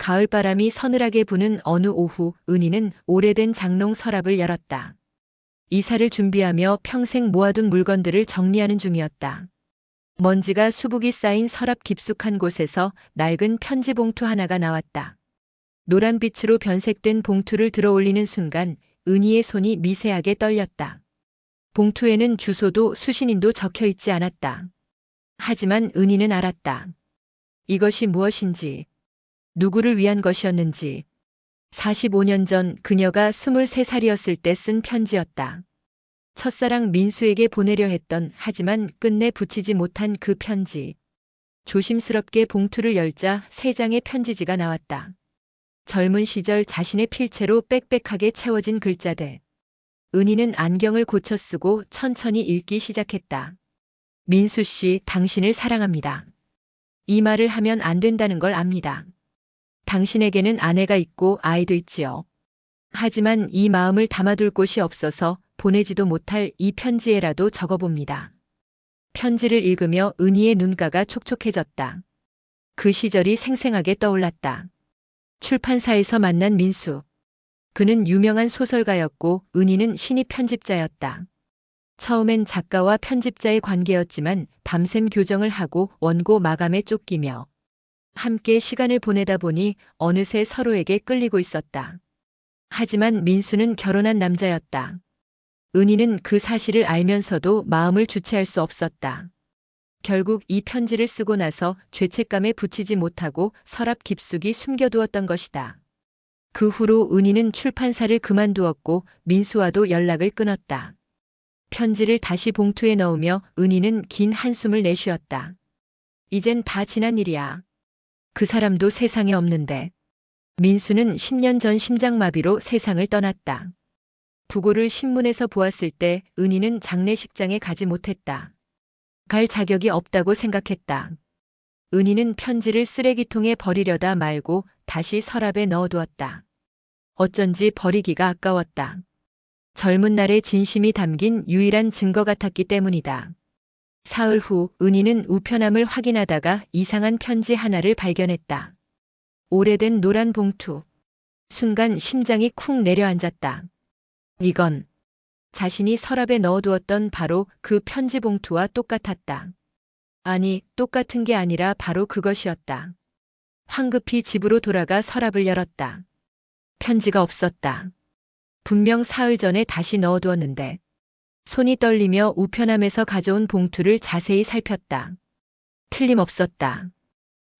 가을바람이 서늘하게 부는 어느 오후 은희는 오래된 장롱 서랍을 열었다. 이사를 준비하며 평생 모아둔 물건들을 정리하는 중이었다. 먼지가 수북이 쌓인 서랍 깊숙한 곳에서 낡은 편지 봉투 하나가 나왔다. 노란빛으로 변색된 봉투를 들어 올리는 순간 은희의 손이 미세하게 떨렸다. 봉투에는 주소도 수신인도 적혀 있지 않았다. 하지만 은희는 알았다. 이것이 무엇인지, 누구를 위한 것이었는지. 45년 전 그녀가 23살이었을 때 쓴 편지였다. 첫사랑 민수에게 보내려 했던 하지만 끝내 붙이지 못한 그 편지. 조심스럽게 봉투를 열자 3장의 편지지가 나왔다. 젊은 시절 자신의 필체로 빽빽하게 채워진 글자들. 은희는 안경을 고쳐 쓰고 천천히 읽기 시작했다. 민수 씨, 당신을 사랑합니다. 이 말을 하면 안 된다는 걸 압니다. 당신에게는 아내가 있고 아이도 있지요. 하지만 이 마음을 담아둘 곳이 없어서 보내지도 못할 이 편지에라도 적어봅니다. 편지를 읽으며 은희의 눈가가 촉촉해졌다. 그 시절이 생생하게 떠올랐다. 출판사에서 만난 민수. 그는 유명한 소설가였고 은희는 신입 편집자였다. 처음엔 작가와 편집자의 관계였지만 밤샘 교정을 하고 원고 마감에 쫓기며 함께 시간을 보내다 보니 어느새 서로에게 끌리고 있었다. 하지만 민수는 결혼한 남자였다. 은희는 그 사실을 알면서도 마음을 주체할 수 없었다. 결국 이 편지를 쓰고 나서 죄책감에 부치지 못하고 서랍 깊숙이 숨겨두었던 것이다. 그 후로 은희는 출판사를 그만두었고 민수와도 연락을 끊었다. 편지를 다시 봉투에 넣으며 은희는 긴 한숨을 내쉬었다. 이젠 다 지난 일이야. 그 사람도 세상에 없는데. 민수는 10년 전 심장마비로 세상을 떠났다. 부고를 신문에서 보았을 때 은희는 장례식장에 가지 못했다. 갈 자격이 없다고 생각했다. 은희는 편지를 쓰레기통에 버리려다 말고 다시 서랍에 넣어두었다. 어쩐지 버리기가 아까웠다. 젊은 날의 진심이 담긴 유일한 증거 같았기 때문이다. 사흘 후 은희는 우편함을 확인하다가 이상한 편지 하나를 발견했다. 오래된 노란 봉투. 순간 심장이 쿵 내려앉았다. 이건 자신이 서랍에 넣어두었던 바로 그 편지 봉투와 똑같았다. 아니, 똑같은 게 아니라 바로 그것이었다. 황급히 집으로 돌아가 서랍을 열었다. 편지가 없었다. 분명 사흘 전에 다시 넣어두었는데. 손이 떨리며 우편함에서 가져온 봉투를 자세히 살폈다. 틀림없었다.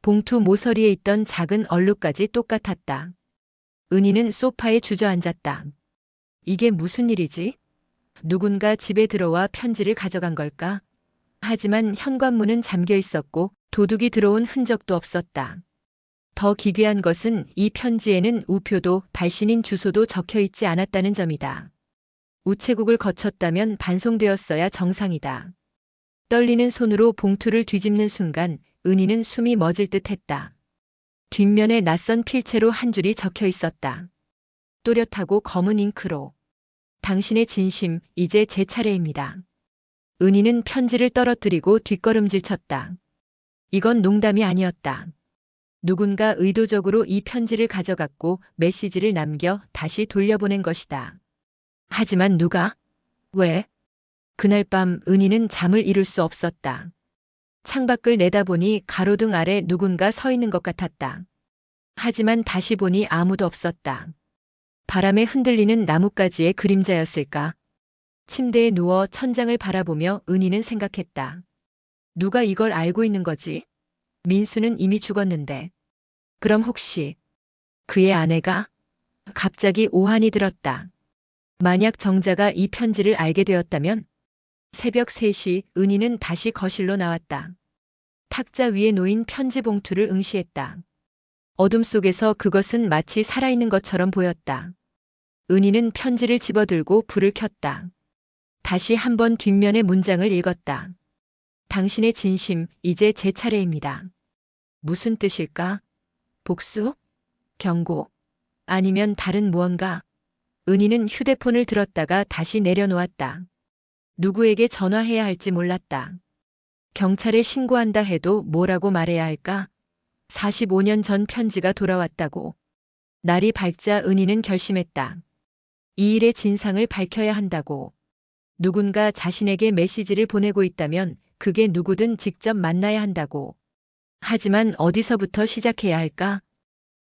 봉투 모서리에 있던 작은 얼룩까지 똑같았다. 은희는 소파에 주저앉았다. 이게 무슨 일이지? 누군가 집에 들어와 편지를 가져간 걸까? 하지만 현관문은 잠겨 있었고 도둑이 들어온 흔적도 없었다. 더 기괴한 것은 이 편지에는 우표도 발신인 주소도 적혀 있지 않았다는 점이다. 우체국을 거쳤다면 반송되었어야 정상이다. 떨리는 손으로 봉투를 뒤집는 순간 은희는 숨이 멎을 듯 했다. 뒷면에 낯선 필체로 한 줄이 적혀 있었다. 또렷하고 검은 잉크로. 당신의 진심, 이제 제 차례입니다. 은희는 편지를 떨어뜨리고 뒷걸음질 쳤다. 이건 농담이 아니었다. 누군가 의도적으로 이 편지를 가져갔고 메시지를 남겨 다시 돌려보낸 것이다. 하지만 누가? 왜? 그날 밤 은희는 잠을 이룰 수 없었다. 창밖을 내다보니 가로등 아래 누군가 서 있는 것 같았다. 하지만 다시 보니 아무도 없었다. 바람에 흔들리는 나뭇가지의 그림자였을까? 침대에 누워 천장을 바라보며 은희는 생각했다. 누가 이걸 알고 있는 거지? 민수는 이미 죽었는데. 그럼 혹시 그의 아내가? 갑자기 오한이 들었다. 만약 정자가 이 편지를 알게 되었다면? 새벽 3시 은희는 다시 거실로 나왔다. 탁자 위에 놓인 편지 봉투를 응시했다. 어둠 속에서 그것은 마치 살아있는 것처럼 보였다. 은희는 편지를 집어들고 불을 켰다. 다시 한번 뒷면의 문장을 읽었다. 당신의 진심, 이제 제 차례입니다. 무슨 뜻일까? 복수? 경고? 아니면 다른 무언가? 은희는 휴대폰을 들었다가 다시 내려놓았다. 누구에게 전화해야 할지 몰랐다. 경찰에 신고한다 해도 뭐라고 말해야 할까? 45년 전 편지가 돌아왔다고. 날이 밝자 은희는 결심했다. 이 일의 진상을 밝혀야 한다고. 누군가 자신에게 메시지를 보내고 있다면 그게 누구든 직접 만나야 한다고. 하지만 어디서부터 시작해야 할까?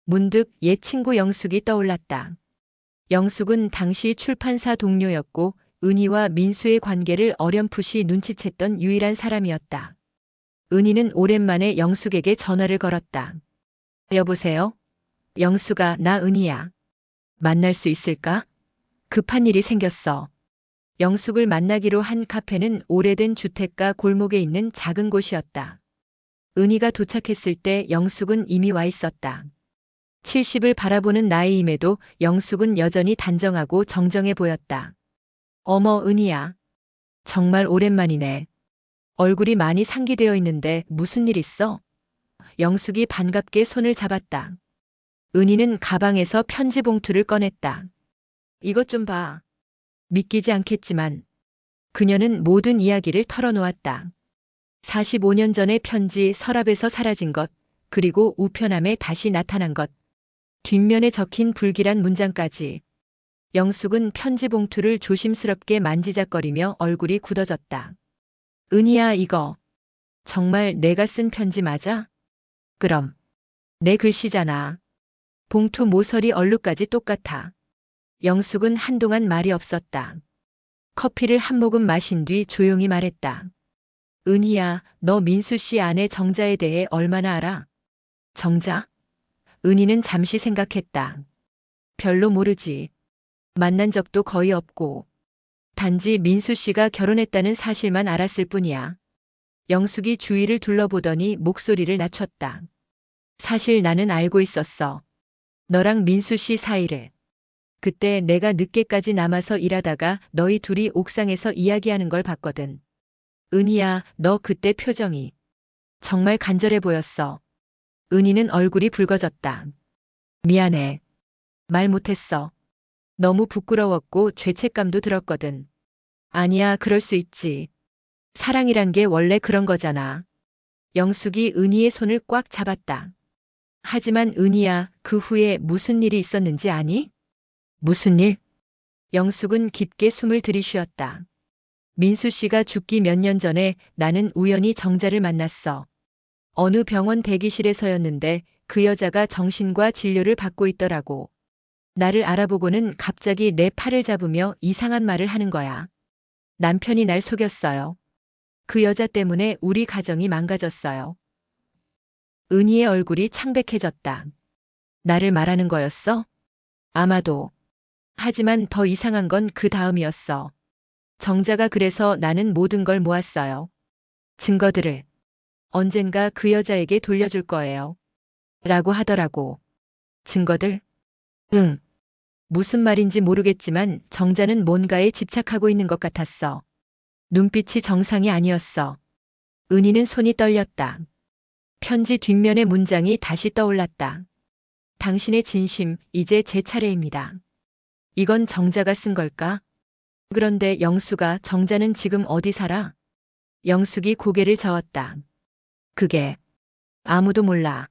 문득 옛 친구 영숙이 떠올랐다. 영숙은 당시 출판사 동료였고 은희와 민수의 관계를 어렴풋이 눈치챘던 유일한 사람이었다. 은희는 오랜만에 영숙에게 전화를 걸었다. 여보세요? 영숙아, 나 은희야. 만날 수 있을까? 급한 일이 생겼어. 영숙을 만나기로 한 카페는 오래된 주택가 골목에 있는 작은 곳이었다. 은희가 도착했을 때 영숙은 이미 와 있었다. 70을 바라보는 나이임에도 영숙은 여전히 단정하고 정정해 보였다. 어머, 은희야. 정말 오랜만이네. 얼굴이 많이 상기되어 있는데 무슨 일 있어? 영숙이 반갑게 손을 잡았다. 은희는 가방에서 편지 봉투를 꺼냈다. 이것 좀 봐. 믿기지 않겠지만 그녀는 모든 이야기를 털어놓았다. 45년 전의 편지, 서랍에서 사라진 것, 그리고 우편함에 다시 나타난 것, 뒷면에 적힌 불길한 문장까지. 영숙은 편지 봉투를 조심스럽게 만지작거리며 얼굴이 굳어졌다. 은희야, 이거 정말 내가 쓴 편지 맞아? 그럼 내 글씨잖아. 봉투 모서리 얼룩까지 똑같아. 영숙은 한동안 말이 없었다. 커피를 한 모금 마신 뒤 조용히 말했다. 은희야, 너 민수 씨 아내 정자에 대해 얼마나 알아? 정자? 은희는 잠시 생각했다. 별로 모르지. 만난 적도 거의 없고. 단지 민수 씨가 결혼했다는 사실만 알았을 뿐이야. 영숙이 주위를 둘러보더니 목소리를 낮췄다. 사실 나는 알고 있었어. 너랑 민수 씨 사이를. 그때 내가 늦게까지 남아서 일하다가 너희 둘이 옥상에서 이야기하는 걸 봤거든. 은희야, 너 그때 표정이 정말 간절해 보였어. 은희는 얼굴이 붉어졌다. 미안해. 말 못했어. 너무 부끄러웠고 죄책감도 들었거든. 아니야, 그럴 수 있지. 사랑이란 게 원래 그런 거잖아. 영숙이 은희의 손을 꽉 잡았다. 하지만 은희야, 그 후에 무슨 일이 있었는지 아니? 무슨 일? 영숙은 깊게 숨을 들이쉬었다. 민수 씨가 죽기 몇 년 전에 나는 우연히 정자를 만났어. 어느 병원 대기실에서였는데 그 여자가 정신과 진료를 받고 있더라고. 나를 알아보고는 갑자기 내 팔을 잡으며 이상한 말을 하는 거야. 남편이 날 속였어요. 그 여자 때문에 우리 가정이 망가졌어요. 은희의 얼굴이 창백해졌다. 나를 말하는 거였어? 아마도. 하지만 더 이상한 건 그 다음이었어. 정자가 그래서 나는 모든 걸 모았어요. 증거들을. 언젠가 그 여자에게 돌려줄 거예요. 라고 하더라고. 증거들? 응. 무슨 말인지 모르겠지만 정자는 뭔가에 집착하고 있는 것 같았어. 눈빛이 정상이 아니었어. 은희는 손이 떨렸다. 편지 뒷면의 문장이 다시 떠올랐다. 당신의 진심, 이제 제 차례입니다. 이건 정자가 쓴 걸까? 그런데 영수가, 정자는 지금 어디 살아? 영숙이 고개를 저었다. 그게 아무도 몰라.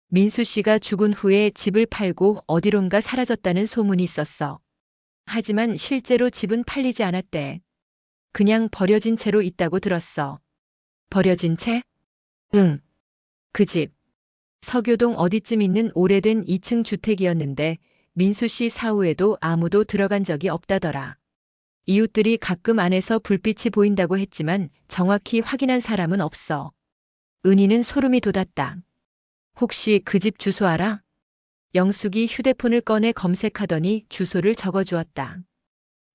민수 씨가 죽은 후에 집을 팔고 어디론가 사라졌다는 소문이 있었어. 하지만 실제로 집은 팔리지 않았대. 그냥 버려진 채로 있다고 들었어. 버려진 채? 응. 그 집. 서교동 어디쯤 있는 오래된 2층 주택이었는데 민수 씨 사후에도 아무도 들어간 적이 없다더라. 이웃들이 가끔 안에서 불빛이 보인다고 했지만 정확히 확인한 사람은 없어. 은희는 소름이 돋았다. 혹시 그 집 주소 알아? 영숙이 휴대폰을 꺼내 검색하더니 주소를 적어주었다.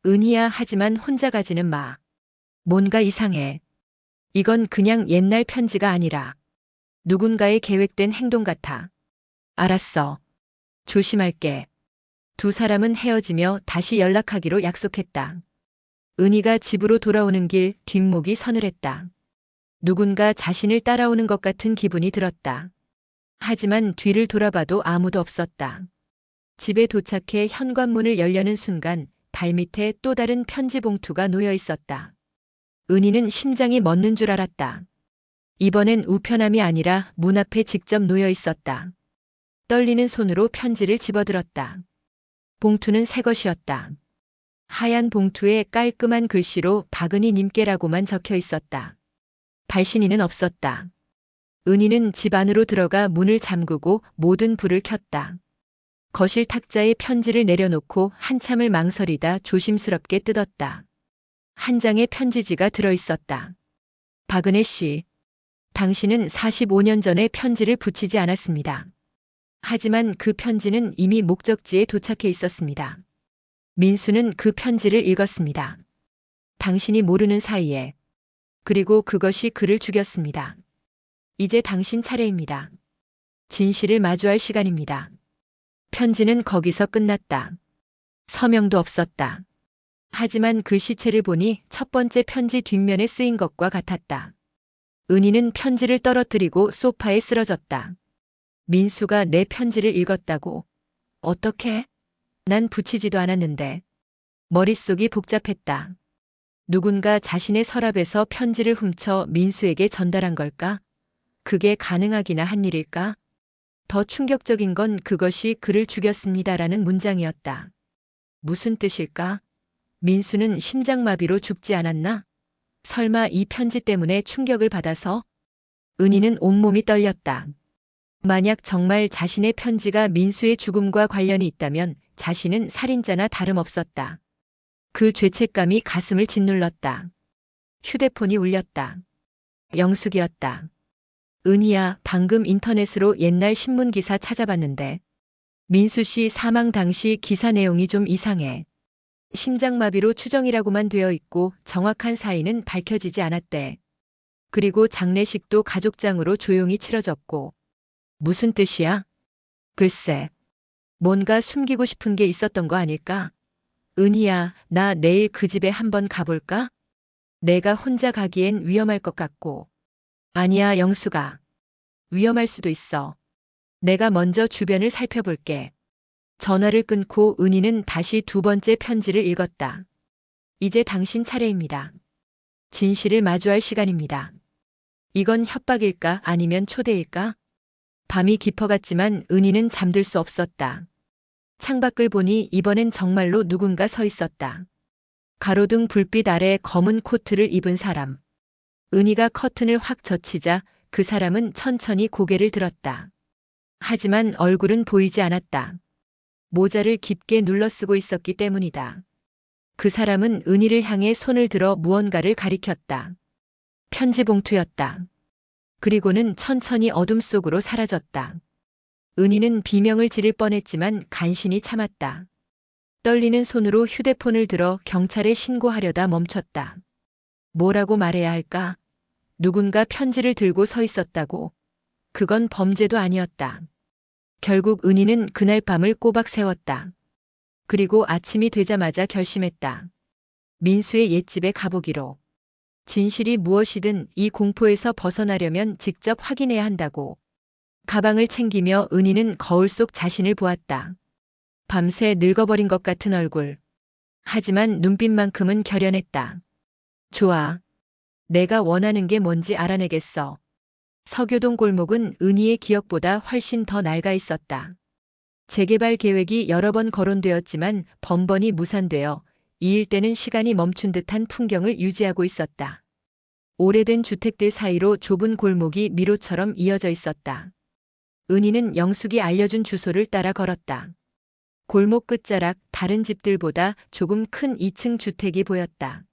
은희야, 하지만 혼자 가지는 마. 뭔가 이상해. 이건 그냥 옛날 편지가 아니라 누군가의 계획된 행동 같아. 알았어. 조심할게. 두 사람은 헤어지며 다시 연락하기로 약속했다. 은희가 집으로 돌아오는 길 뒷목이 서늘했다. 누군가 자신을 따라오는 것 같은 기분이 들었다. 하지만 뒤를 돌아봐도 아무도 없었다. 집에 도착해 현관문을 열려는 순간 발밑에 또 다른 편지 봉투가 놓여 있었다. 은희는 심장이 멎는 줄 알았다. 이번엔 우편함이 아니라 문 앞에 직접 놓여 있었다. 떨리는 손으로 편지를 집어들었다. 봉투는 새 것이었다. 하얀 봉투에 깔끔한 글씨로 박은희 님께라고만 적혀 있었다. 발신인은 없었다. 은희는 집 안으로 들어가 문을 잠그고 모든 불을 켰다. 거실 탁자에 편지를 내려놓고 한참을 망설이다 조심스럽게 뜯었다. 한 장의 편지지가 들어있었다. 박은혜 씨, 당신은 45년 전에 편지를 붙이지 않았습니다. 하지만 그 편지는 이미 목적지에 도착해 있었습니다. 민수는 그 편지를 읽었습니다. 당신이 모르는 사이에. 그리고 그것이 그를 죽였습니다. 이제 당신 차례입니다. 진실을 마주할 시간입니다. 편지는 거기서 끝났다. 서명도 없었다. 하지만 글씨체를 보니 첫 번째 편지 뒷면에 쓰인 것과 같았다. 은희는 편지를 떨어뜨리고 소파에 쓰러졌다. 민수가 내 편지를 읽었다고? 어떻게? 난 붙이지도 않았는데. 머릿속이 복잡했다. 누군가 자신의 서랍에서 편지를 훔쳐 민수에게 전달한 걸까? 그게 가능하기나 한 일일까? 더 충격적인 건 그것이 그를 죽였습니다라는 문장이었다. 무슨 뜻일까? 민수는 심장마비로 죽지 않았나? 설마 이 편지 때문에 충격을 받아서? 은희는 온몸이 떨렸다. 만약 정말 자신의 편지가 민수의 죽음과 관련이 있다면 자신은 살인자나 다름없었다. 그 죄책감이 가슴을 짓눌렀다. 휴대폰이 울렸다. 영숙이었다. 은희야, 방금 인터넷으로 옛날 신문 기사 찾아봤는데 민수 씨 사망 당시 기사 내용이 좀 이상해. 심장마비로 추정이라고만 되어 있고 정확한 사인은 밝혀지지 않았대. 그리고 장례식도 가족장으로 조용히 치러졌고. 무슨 뜻이야? 글쎄, 뭔가 숨기고 싶은 게 있었던 거 아닐까? 은희야, 나 내일 그 집에 한번 가볼까? 내가 혼자 가기엔 위험할 것 같고. 아니야, 영수가. 위험할 수도 있어. 내가 먼저 주변을 살펴볼게. 전화를 끊고 은희는 다시 두 번째 편지를 읽었다. 이제 당신 차례입니다. 진실을 마주할 시간입니다. 이건 협박일까 아니면 초대일까? 밤이 깊어갔지만 은희는 잠들 수 없었다. 창밖을 보니 이번엔 정말로 누군가 서 있었다. 가로등 불빛 아래 검은 코트를 입은 사람. 은희가 커튼을 확 젖히자 그 사람은 천천히 고개를 들었다. 하지만 얼굴은 보이지 않았다. 모자를 깊게 눌러쓰고 있었기 때문이다. 그 사람은 은희를 향해 손을 들어 무언가를 가리켰다. 편지 봉투였다. 그리고는 천천히 어둠 속으로 사라졌다. 은희는 비명을 지를 뻔했지만 간신히 참았다. 떨리는 손으로 휴대폰을 들어 경찰에 신고하려다 멈췄다. 뭐라고 말해야 할까? 누군가 편지를 들고 서 있었다고. 그건 범죄도 아니었다. 결국 은희는 그날 밤을 꼬박 세웠다. 그리고 아침이 되자마자 결심했다. 민수의 옛집에 가보기로. 진실이 무엇이든 이 공포에서 벗어나려면 직접 확인해야 한다고. 가방을 챙기며 은희는 거울 속 자신을 보았다. 밤새 늙어버린 것 같은 얼굴. 하지만 눈빛만큼은 결연했다. 좋아. 내가 원하는 게 뭔지 알아내겠어. 서교동 골목은 은희의 기억보다 훨씬 더 낡아 있었다. 재개발 계획이 여러 번 거론되었지만 번번이 무산되어 이 일대는 시간이 멈춘 듯한 풍경을 유지하고 있었다. 오래된 주택들 사이로 좁은 골목이 미로처럼 이어져 있었다. 은희는 영숙이 알려준 주소를 따라 걸었다. 골목 끝자락 다른 집들보다 조금 큰 2층 주택이 보였다.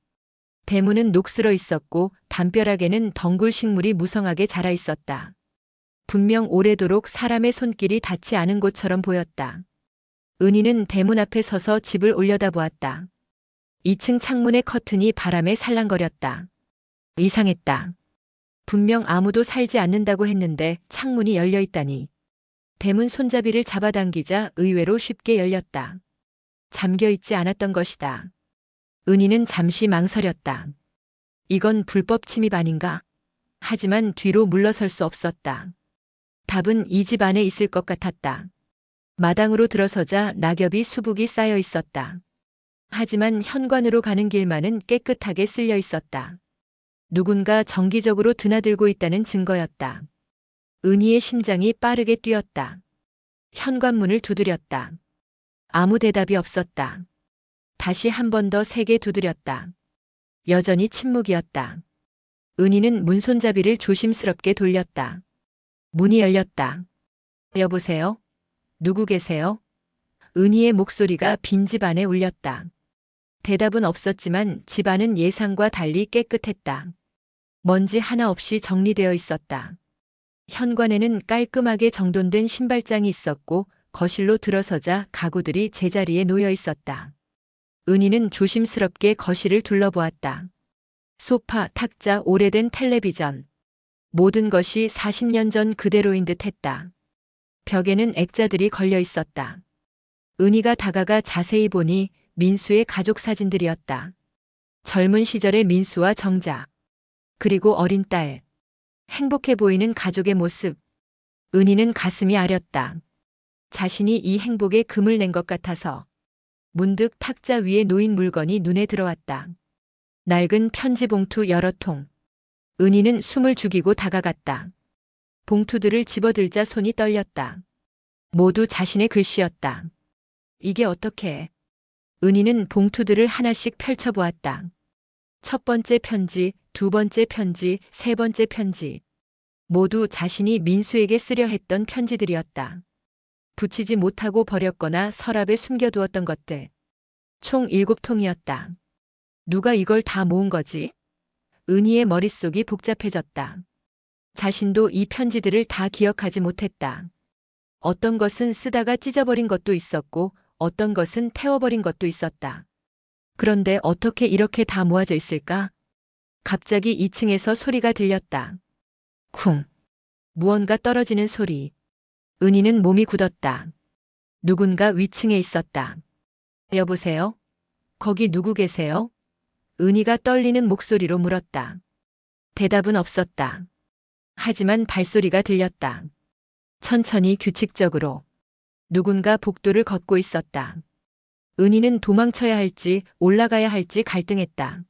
대문은 녹슬어 있었고 담벼락에는 덩굴 식물이 무성하게 자라 있었다. 분명 오래도록 사람의 손길이 닿지 않은 곳처럼 보였다. 은희는 대문 앞에 서서 집을 올려다보았다. 2층 창문의 커튼이 바람에 살랑거렸다. 이상했다. 분명 아무도 살지 않는다고 했는데 창문이 열려 있다니. 대문 손잡이를 잡아당기자 의외로 쉽게 열렸다. 잠겨 있지 않았던 것이다. 은희는 잠시 망설였다. 이건 불법 침입 아닌가? 하지만 뒤로 물러설 수 없었다. 답은 이 집 안에 있을 것 같았다. 마당으로 들어서자 낙엽이 수북이 쌓여 있었다. 하지만 현관으로 가는 길만은 깨끗하게 쓸려 있었다. 누군가 정기적으로 드나들고 있다는 증거였다. 은희의 심장이 빠르게 뛰었다. 현관문을 두드렸다. 아무 대답이 없었다. 다시 한 번 더 세게 두드렸다. 여전히 침묵이었다. 은희는 문손잡이를 조심스럽게 돌렸다. 문이 열렸다. 여보세요? 누구 계세요? 은희의 목소리가 빈집 안에 울렸다. 대답은 없었지만 집 안은 예상과 달리 깨끗했다. 먼지 하나 없이 정리되어 있었다. 현관에는 깔끔하게 정돈된 신발장이 있었고 거실로 들어서자 가구들이 제자리에 놓여 있었다. 은희는 조심스럽게 거실을 둘러보았다. 소파, 탁자, 오래된 텔레비전. 모든 것이 40년 전 그대로인 듯 했다. 벽에는 액자들이 걸려 있었다. 은희가 다가가 자세히 보니 민수의 가족 사진들이었다. 젊은 시절의 민수와 정자. 그리고 어린 딸. 행복해 보이는 가족의 모습. 은희는 가슴이 아렸다. 자신이 이 행복에 금을 낸 것 같아서. 문득 탁자 위에 놓인 물건이 눈에 들어왔다. 낡은 편지 봉투 여러 통. 은희는 숨을 죽이고 다가갔다. 봉투들을 집어들자 손이 떨렸다. 모두 자신의 글씨였다. 이게 어떻게? 은희는 봉투들을 하나씩 펼쳐보았다. 첫 번째 편지, 두 번째 편지, 세 번째 편지. 모두 자신이 민수에게 쓰려 했던 편지들이었다. 붙이지 못하고 버렸거나 서랍에 숨겨두었던 것들. 총 7통이었다. 누가 이걸 다 모은 거지? 은희의 머릿속이 복잡해졌다. 자신도 이 편지들을 다 기억하지 못했다. 어떤 것은 쓰다가 찢어버린 것도 있었고 어떤 것은 태워버린 것도 있었다. 그런데 어떻게 이렇게 다 모아져 있을까? 갑자기 2층에서 소리가 들렸다. 쿵. 무언가 떨어지는 소리. 은희는 몸이 굳었다. 누군가 위층에 있었다. 여보세요? 거기 누구 계세요? 은희가 떨리는 목소리로 물었다. 대답은 없었다. 하지만 발소리가 들렸다. 천천히 규칙적으로. 누군가 복도를 걷고 있었다. 은희는 도망쳐야 할지 올라가야 할지 갈등했다.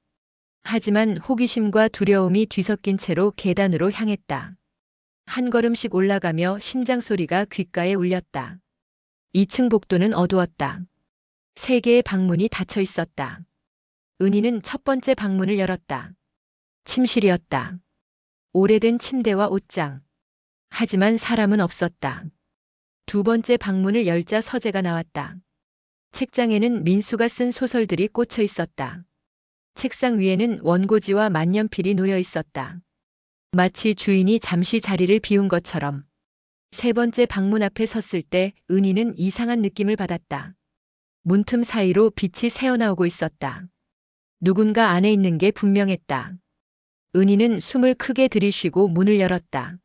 하지만 호기심과 두려움이 뒤섞인 채로 계단으로 향했다. 한 걸음씩 올라가며 심장 소리가 귓가에 울렸다. 2층 복도는 어두웠다. 3개의 방문이 닫혀 있었다. 은희는 첫 번째 방문을 열었다. 침실이었다. 오래된 침대와 옷장. 하지만 사람은 없었다. 두 번째 방문을 열자 서재가 나왔다. 책장에는 민수가 쓴 소설들이 꽂혀 있었다. 책상 위에는 원고지와 만년필이 놓여 있었다. 마치 주인이 잠시 자리를 비운 것처럼. 세 번째 방문 앞에 섰을 때 은희는 이상한 느낌을 받았다. 문틈 사이로 빛이 새어나오고 있었다. 누군가 안에 있는 게 분명했다. 은희는 숨을 크게 들이쉬고 문을 열었다.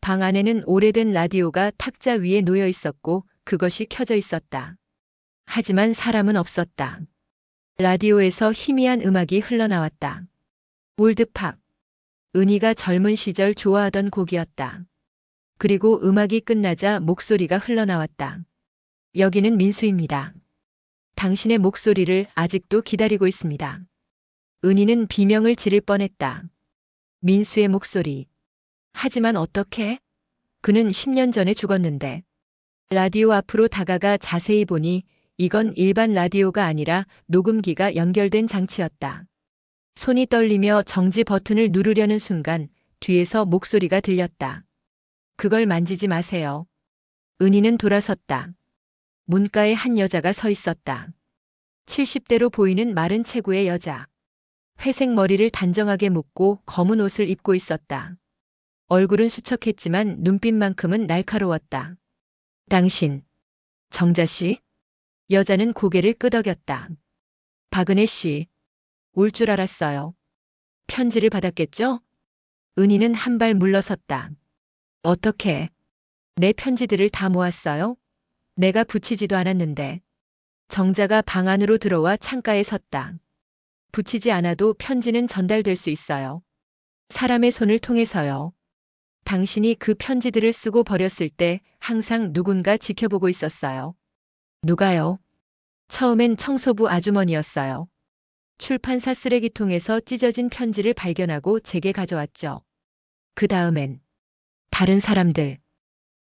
방 안에는 오래된 라디오가 탁자 위에 놓여 있었고 그것이 켜져 있었다. 하지만 사람은 없었다. 라디오에서 희미한 음악이 흘러나왔다. 올드팝. 은희가 젊은 시절 좋아하던 곡이었다. 그리고 음악이 끝나자 목소리가 흘러나왔다. 여기는 민수입니다. 당신의 목소리를 아직도 기다리고 있습니다. 은희는 비명을 지를 뻔했다. 민수의 목소리. 하지만 어떻게? 그는 10년 전에 죽었는데. 라디오 앞으로 다가가 자세히 보니 이건 일반 라디오가 아니라 녹음기가 연결된 장치였다. 손이 떨리며 정지 버튼을 누르려는 순간 뒤에서 목소리가 들렸다. 그걸 만지지 마세요. 은희는 돌아섰다. 문가에 한 여자가 서 있었다. 70대로 보이는 마른 체구의 여자. 회색 머리를 단정하게 묶고 검은 옷을 입고 있었다. 얼굴은 수척했지만 눈빛만큼은 날카로웠다. 당신, 정자 씨? 여자는 고개를 끄덕였다. 박은혜 씨, 올 줄 알았어요. 편지를 받았겠죠? 은희는 한 발 물러섰다. 어떻게? 내 편지들을 다 모았어요? 내가 붙이지도 않았는데. 정자가 방 안으로 들어와 창가에 섰다. 붙이지 않아도 편지는 전달될 수 있어요. 사람의 손을 통해서요. 당신이 그 편지들을 쓰고 버렸을 때 항상 누군가 지켜보고 있었어요. 누가요? 처음엔 청소부 아주머니였어요. 출판사 쓰레기통에서 찢어진 편지를 발견하고 제게 가져왔죠. 그 다음엔 다른 사람들,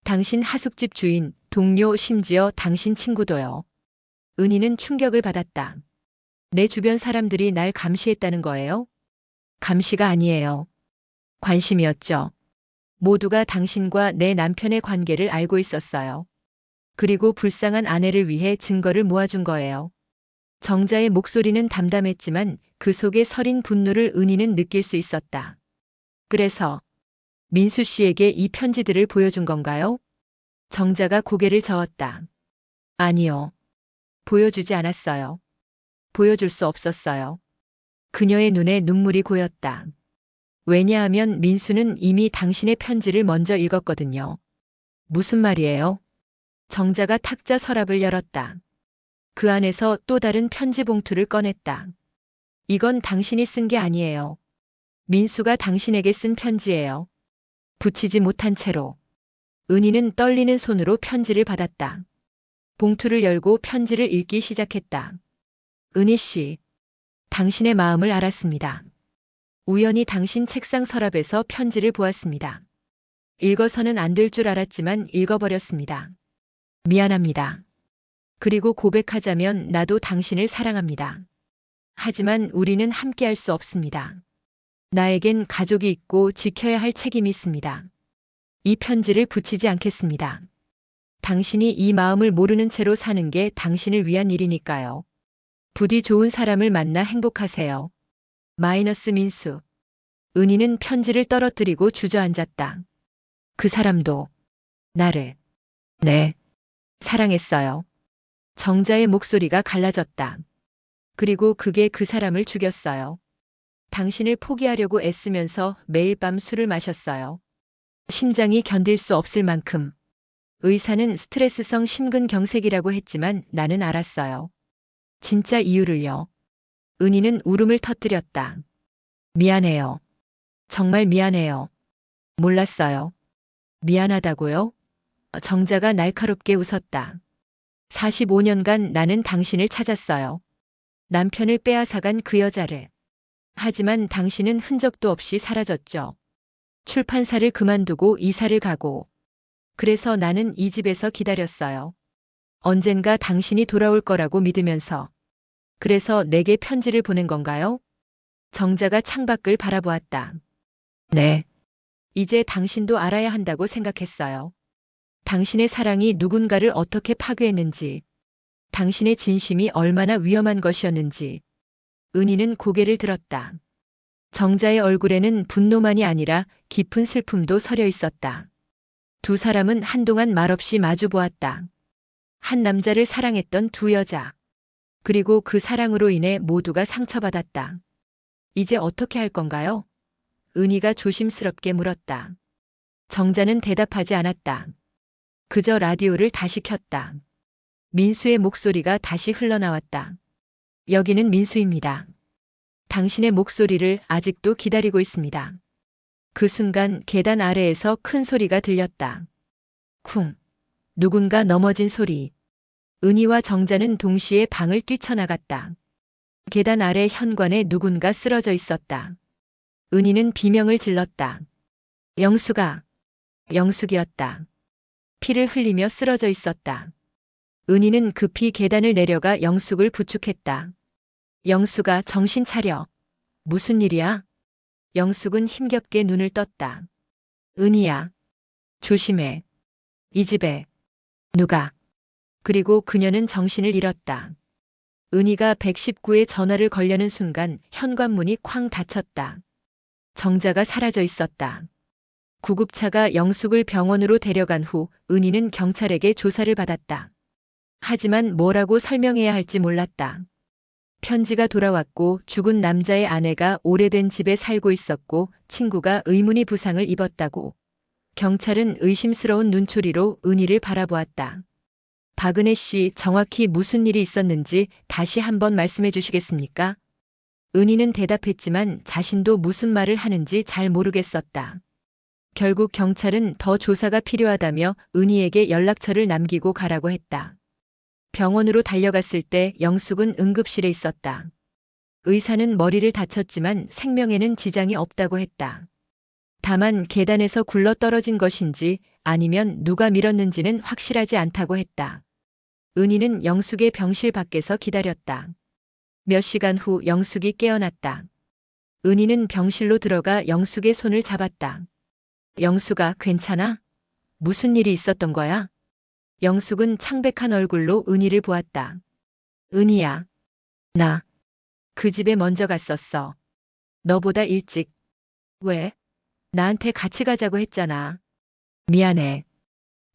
당신 하숙집 주인, 동료, 심지어 당신 친구도요. 은희는 충격을 받았다. 내 주변 사람들이 날 감시했다는 거예요? 감시가 아니에요. 관심이었죠. 모두가 당신과 내 남편의 관계를 알고 있었어요. 그리고 불쌍한 아내를 위해 증거를 모아준 거예요. 정자의 목소리는 담담했지만 그 속에 서린 분노를 은희는 느낄 수 있었다. 그래서 민수 씨에게 이 편지들을 보여준 건가요? 정자가 고개를 저었다. 아니요. 보여주지 않았어요. 보여줄 수 없었어요. 그녀의 눈에 눈물이 고였다. 왜냐하면 민수는 이미 당신의 편지를 먼저 읽었거든요. 무슨 말이에요? 정자가 탁자 서랍을 열었다. 그 안에서 또 다른 편지 봉투를 꺼냈다. 이건 당신이 쓴 게 아니에요. 민수가 당신에게 쓴 편지예요. 붙이지 못한 채로. 은희는 떨리는 손으로 편지를 받았다. 봉투를 열고 편지를 읽기 시작했다. 은희 씨, 당신의 마음을 알았습니다. 우연히 당신 책상 서랍에서 편지를 보았습니다. 읽어서는 안 될 줄 알았지만 읽어버렸습니다. 미안합니다. 그리고 고백하자면 나도 당신을 사랑합니다. 하지만 우리는 함께할 수 없습니다. 나에겐 가족이 있고 지켜야 할 책임이 있습니다. 이 편지를 붙이지 않겠습니다. 당신이 이 마음을 모르는 채로 사는 게 당신을 위한 일이니까요. 부디 좋은 사람을 만나 행복하세요. 마이너스 민수. 은희는 편지를 떨어뜨리고 주저앉았다. 그 사람도 나를, 네, 사랑했어요. 정자의 목소리가 갈라졌다. 그리고 그게 그 사람을 죽였어요. 당신을 포기하려고 애쓰면서 매일 밤 술을 마셨어요. 심장이 견딜 수 없을 만큼. 의사는 스트레스성 심근경색이라고 했지만 나는 알았어요. 진짜 이유를요. 은희는 울음을 터뜨렸다. 미안해요. 정말 미안해요. 몰랐어요. 미안하다고요? 정자가 날카롭게 웃었다. 45년간 나는 당신을 찾았어요. 남편을 빼앗아간 그 여자를. 하지만 당신은 흔적도 없이 사라졌죠. 출판사를 그만두고 이사를 가고. 그래서 나는 이 집에서 기다렸어요. 언젠가 당신이 돌아올 거라고 믿으면서. 그래서 내게 편지를 보낸 건가요? 정자가 창밖을 바라보았다. 네. 이제 당신도 알아야 한다고 생각했어요. 당신의 사랑이 누군가를 어떻게 파괴했는지, 당신의 진심이 얼마나 위험한 것이었는지. 은희는 고개를 들었다. 정자의 얼굴에는 분노만이 아니라 깊은 슬픔도 서려 있었다. 두 사람은 한동안 말없이 마주 보았다. 한 남자를 사랑했던 두 여자. 그리고 그 사랑으로 인해 모두가 상처받았다. 이제 어떻게 할 건가요? 은희가 조심스럽게 물었다. 정자는 대답하지 않았다. 그저 라디오를 다시 켰다. 민수의 목소리가 다시 흘러나왔다. 여기는 민수입니다. 당신의 목소리를 아직도 기다리고 있습니다. 그 순간 계단 아래에서 큰 소리가 들렸다. 쿵. 누군가 넘어진 소리. 은희와 정자는 동시에 방을 뛰쳐나갔다. 계단 아래 현관에 누군가 쓰러져 있었다. 은희는 비명을 질렀다. 영수가. 영숙이었다. 피를 흘리며 쓰러져 있었다. 은희는 급히 계단을 내려가 영숙을 부축했다. 영숙아, 정신 차려. 무슨 일이야? 영숙은 힘겹게 눈을 떴다. 은희야. 조심해. 이 집에. 누가. 그리고 그녀는 정신을 잃었다. 은희가 119에 전화를 걸려는 순간 현관문이 쾅 닫혔다. 정자가 사라져 있었다. 구급차가 영숙을 병원으로 데려간 후 은희는 경찰에게 조사를 받았다. 하지만 뭐라고 설명해야 할지 몰랐다. 편지가 돌아왔고 죽은 남자의 아내가 오래된 집에 살고 있었고 친구가 의문의 부상을 입었다고. 경찰은 의심스러운 눈초리로 은희를 바라보았다. 박은혜 씨, 정확히 무슨 일이 있었는지 다시 한번 말씀해 주시겠습니까? 은희는 대답했지만 자신도 무슨 말을 하는지 잘 모르겠었다. 결국 경찰은 더 조사가 필요하다며 은희에게 연락처를 남기고 가라고 했다. 병원으로 달려갔을 때 영숙은 응급실에 있었다. 의사는 머리를 다쳤지만 생명에는 지장이 없다고 했다. 다만 계단에서 굴러 떨어진 것인지 아니면 누가 밀었는지는 확실하지 않다고 했다. 은희는 영숙의 병실 밖에서 기다렸다. 몇 시간 후 영숙이 깨어났다. 은희는 병실로 들어가 영숙의 손을 잡았다. 영숙아, 괜찮아? 무슨 일이 있었던 거야? 영숙은 창백한 얼굴로 은희를 보았다. 은희야, 나 그 집에 먼저 갔었어. 너보다 일찍. 왜? 나한테 같이 가자고 했잖아. 미안해.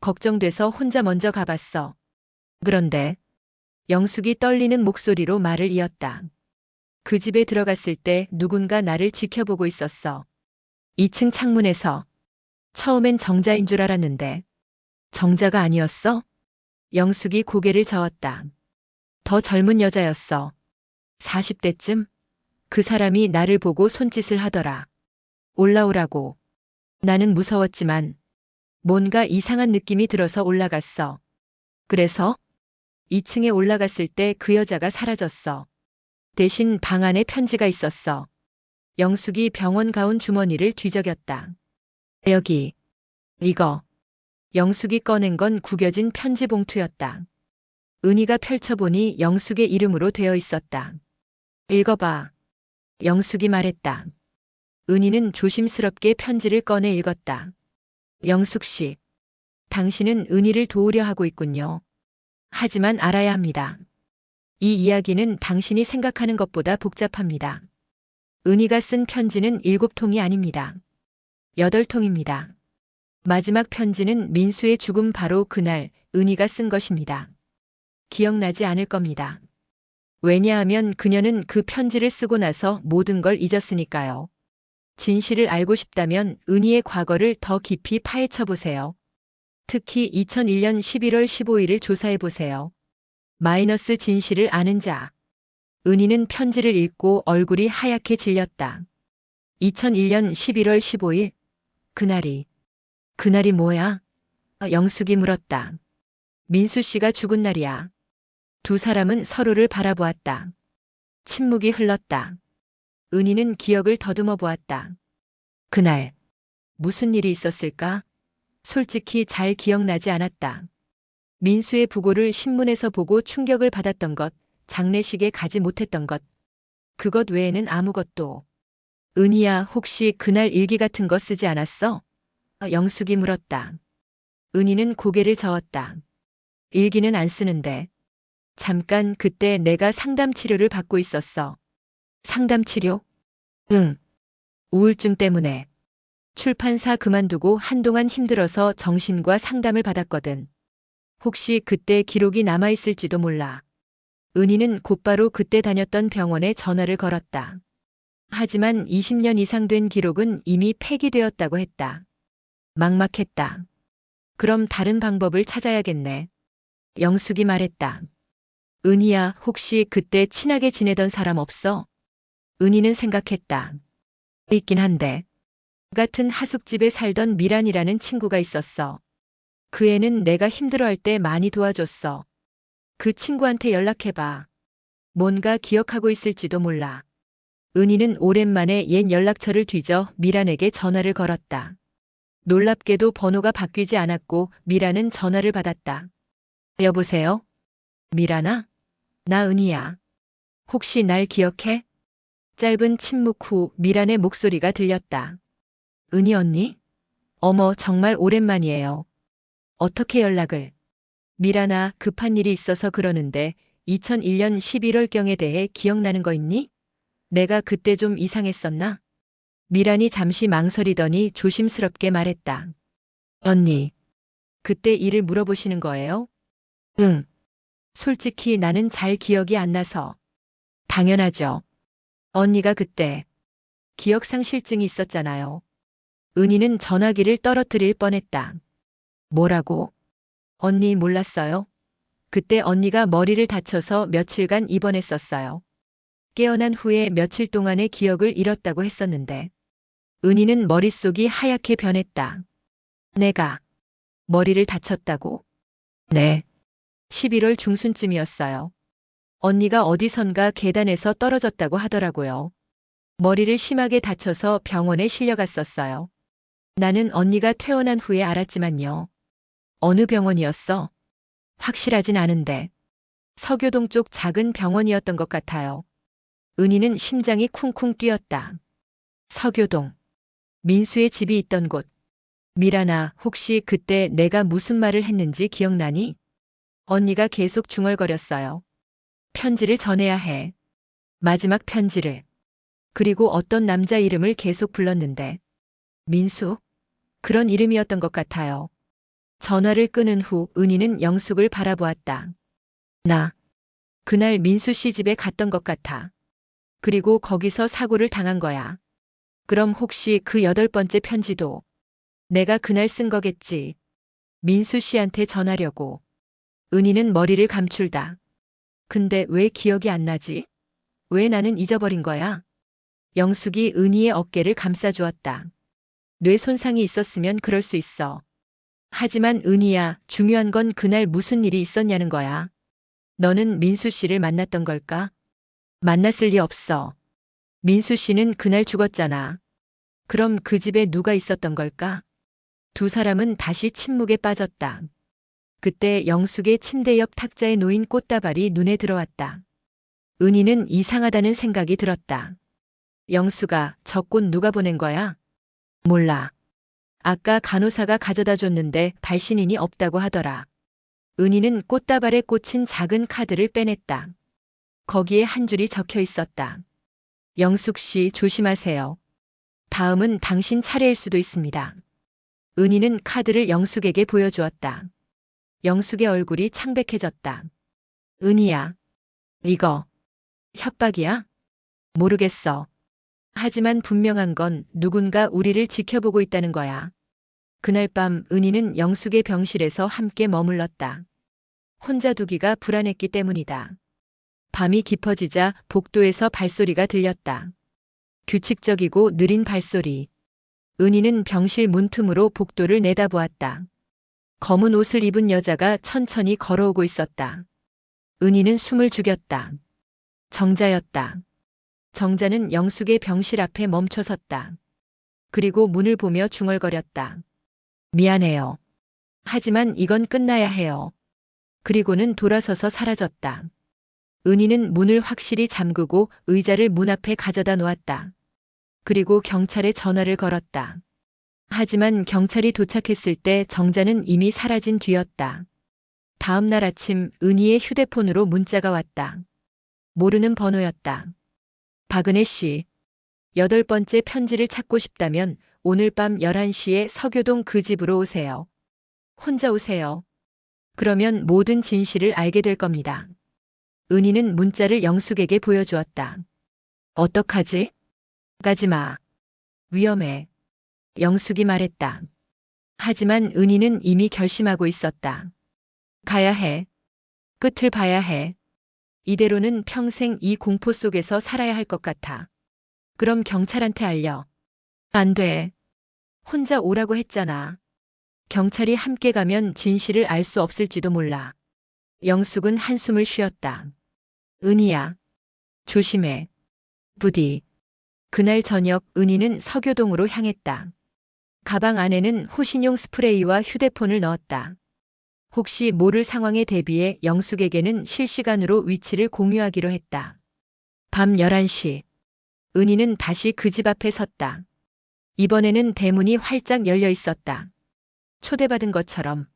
걱정돼서 혼자 먼저 가봤어. 그런데 영숙이 떨리는 목소리로 말을 이었다. 그 집에 들어갔을 때 누군가 나를 지켜보고 있었어. 2층 창문에서. 처음엔 정자인 줄 알았는데. 정자가 아니었어? 영숙이 고개를 저었다. 더 젊은 여자였어. 40대쯤? 그 사람이 나를 보고 손짓을 하더라. 올라오라고. 나는 무서웠지만 뭔가 이상한 느낌이 들어서 올라갔어. 그래서 2층에 올라갔을 때 그 여자가 사라졌어. 대신 방 안에 편지가 있었어. 영숙이 병원 가운 주머니를 뒤적였다. 여기. 이거. 영숙이 꺼낸 건 구겨진 편지 봉투였다. 은희가 펼쳐보니 영숙의 이름으로 되어 있었다. 읽어봐. 영숙이 말했다. 은희는 조심스럽게 편지를 꺼내 읽었다. 영숙 씨, 당신은 은희를 도우려 하고 있군요. 하지만 알아야 합니다. 이 이야기는 당신이 생각하는 것보다 복잡합니다. 은희가 쓴 편지는 7통이 아닙니다. 8통입니다. 마지막 편지는 민수의 죽음 바로 그날 은희가 쓴 것입니다. 기억나지 않을 겁니다. 왜냐하면 그녀는 그 편지를 쓰고 나서 모든 걸 잊었으니까요. 진실을 알고 싶다면 은희의 과거를 더 깊이 파헤쳐 보세요. 특히 2001년 11월 15일을 조사해 보세요. 마이너스 진실을 아는 자. 은희는 편지를 읽고 얼굴이 하얗게 질렸다. 2001년 11월 15일. 그날이 뭐야? 영숙이 물었다. 민수 씨가 죽은 날이야. 두 사람은 서로를 바라보았다. 침묵이 흘렀다. 은희는 기억을 더듬어 보았다. 그날 무슨 일이 있었을까? 솔직히 잘 기억나지 않았다. 민수의 부고를 신문에서 보고 충격을 받았던 것, 장례식에 가지 못했던 것. 그것 외에는 아무것도. 은희야, 혹시 그날 일기 같은 거 쓰지 않았어? 영숙이 물었다. 은희는 고개를 저었다. 일기는 안 쓰는데. 잠깐 그때 내가 상담 치료를 받고 있었어. 상담 치료? 응. 우울증 때문에. 출판사 그만두고 한동안 힘들어서 정신과 상담을 받았거든. 혹시 그때 기록이 남아있을지도 몰라. 은희는 곧바로 그때 다녔던 병원에 전화를 걸었다. 하지만 20년 이상 된 기록은 이미 폐기되었다고 했다. 막막했다. 그럼 다른 방법을 찾아야겠네. 영숙이 말했다. 은희야, 혹시 그때 친하게 지내던 사람 없어? 은희는 생각했다. 있긴 한데. 같은 하숙집에 살던 미란이라는 친구가 있었어. 그 애는 내가 힘들어할 때 많이 도와줬어. 그 친구한테 연락해봐. 뭔가 기억하고 있을지도 몰라. 은희는 오랜만에 옛 연락처를 뒤져 미란에게 전화를 걸었다. 놀랍게도 번호가 바뀌지 않았고 미란은 전화를 받았다. 여보세요? 미란아? 나 은희야. 혹시 날 기억해? 짧은 침묵 후 미란의 목소리가 들렸다. 은희 언니? 어머, 정말 오랜만이에요. 어떻게 연락을? 미란아, 급한 일이 있어서 그러는데 2001년 11월경에 대해 기억나는 거 있니? 내가 그때 좀 이상했었나? 미란이 잠시 망설이더니 조심스럽게 말했다. 언니, 그때 일을 물어보시는 거예요? 응. 솔직히 나는 잘 기억이 안 나서. 당연하죠. 언니가 그때 기억상실증이 있었잖아요. 은희는 전화기를 떨어뜨릴 뻔했다. 뭐라고? 언니 몰랐어요? 그때 언니가 머리를 다쳐서 며칠간 입원했었어요. 깨어난 후에 며칠 동안의 기억을 잃었다고 했었는데. 은희는 머릿속이 하얗게 변했다. 내가 머리를 다쳤다고? 네. 11월 중순쯤이었어요. 언니가 어디선가 계단에서 떨어졌다고 하더라고요. 머리를 심하게 다쳐서 병원에 실려갔었어요. 나는 언니가 퇴원한 후에 알았지만요. 어느 병원이었어? 확실하진 않은데. 서교동 쪽 작은 병원이었던 것 같아요. 은희는 심장이 쿵쿵 뛰었다. 서교동. 민수의 집이 있던 곳. 미란아, 혹시 그때 내가 무슨 말을 했는지 기억나니? 언니가 계속 중얼거렸어요. 편지를 전해야 해. 마지막 편지를. 그리고 어떤 남자 이름을 계속 불렀는데. 민수? 그런 이름이었던 것 같아요. 전화를 끊은 후 은희는 영숙을 바라보았다. 나. 그날 민수 씨 집에 갔던 것 같아. 그리고 거기서 사고를 당한 거야. 그럼 혹시 그 8번째 편지도 내가 그날 쓴 거겠지. 민수 씨한테 전하려고. 은희는 머리를 감출다. 근데 왜 기억이 안 나지? 왜 나는 잊어버린 거야? 영숙이 은희의 어깨를 감싸주었다. 뇌 손상이 있었으면 그럴 수 있어. 하지만 은희야, 중요한 건 그날 무슨 일이 있었냐는 거야. 너는 민수 씨를 만났던 걸까? 만났을 리 없어. 민수 씨는 그날 죽었잖아. 그럼 그 집에 누가 있었던 걸까? 두 사람은 다시 침묵에 빠졌다. 그때 영숙의 침대 옆 탁자에 놓인 꽃다발이 눈에 들어왔다. 은희는 이상하다는 생각이 들었다. 영숙아, 저 꽃 누가 보낸 거야? 몰라. 아까 간호사가 가져다 줬는데 발신인이 없다고 하더라. 은희는 꽃다발에 꽂힌 작은 카드를 빼냈다. 거기에 한 줄이 적혀 있었다. 영숙 씨 조심하세요. 다음은 당신 차례일 수도 있습니다. 은희는 카드를 영숙에게 보여주었다. 영숙의 얼굴이 창백해졌다. 은희야. 이거 협박이야? 모르겠어. 하지만 분명한 건 누군가 우리를 지켜보고 있다는 거야. 그날 밤 은희는 영숙의 병실에서 함께 머물렀다. 혼자 두기가 불안했기 때문이다. 밤이 깊어지자 복도에서 발소리가 들렸다. 규칙적이고 느린 발소리. 은희는 병실 문틈으로 복도를 내다보았다. 검은 옷을 입은 여자가 천천히 걸어오고 있었다. 은희는 숨을 죽였다. 정자였다. 정자는 영숙의 병실 앞에 멈춰섰다. 그리고 문을 보며 중얼거렸다. 미안해요. 하지만 이건 끝나야 해요. 그리고는 돌아서서 사라졌다. 은희는 문을 확실히 잠그고 의자를 문 앞에 가져다 놓았다. 그리고 경찰에 전화를 걸었다. 하지만 경찰이 도착했을 때 정자는 이미 사라진 뒤였다. 다음 날 아침 은희의 휴대폰으로 문자가 왔다. 모르는 번호였다. 박은혜 씨, 8번째 편지를 찾고 싶다면 오늘 밤 11시에 서교동 그 집으로 오세요. 혼자 오세요. 그러면 모든 진실을 알게 될 겁니다. 은희는 문자를 영숙에게 보여주었다. 어떡하지? 가지 마. 위험해. 영숙이 말했다. 하지만 은희는 이미 결심하고 있었다. 가야 해. 끝을 봐야 해. 이대로는 평생 이 공포 속에서 살아야 할 것 같아. 그럼 경찰한테 알려. 안 돼. 혼자 오라고 했잖아. 경찰이 함께 가면 진실을 알 수 없을지도 몰라. 영숙은 한숨을 쉬었다. 은희야. 조심해. 부디. 그날 저녁 은희는 서교동으로 향했다. 가방 안에는 호신용 스프레이와 휴대폰을 넣었다. 혹시 모를 상황에 대비해 영숙에게는 실시간으로 위치를 공유하기로 했다. 밤 11시. 은희는 다시 그 집 앞에 섰다. 이번에는 대문이 활짝 열려 있었다. 초대받은 것처럼.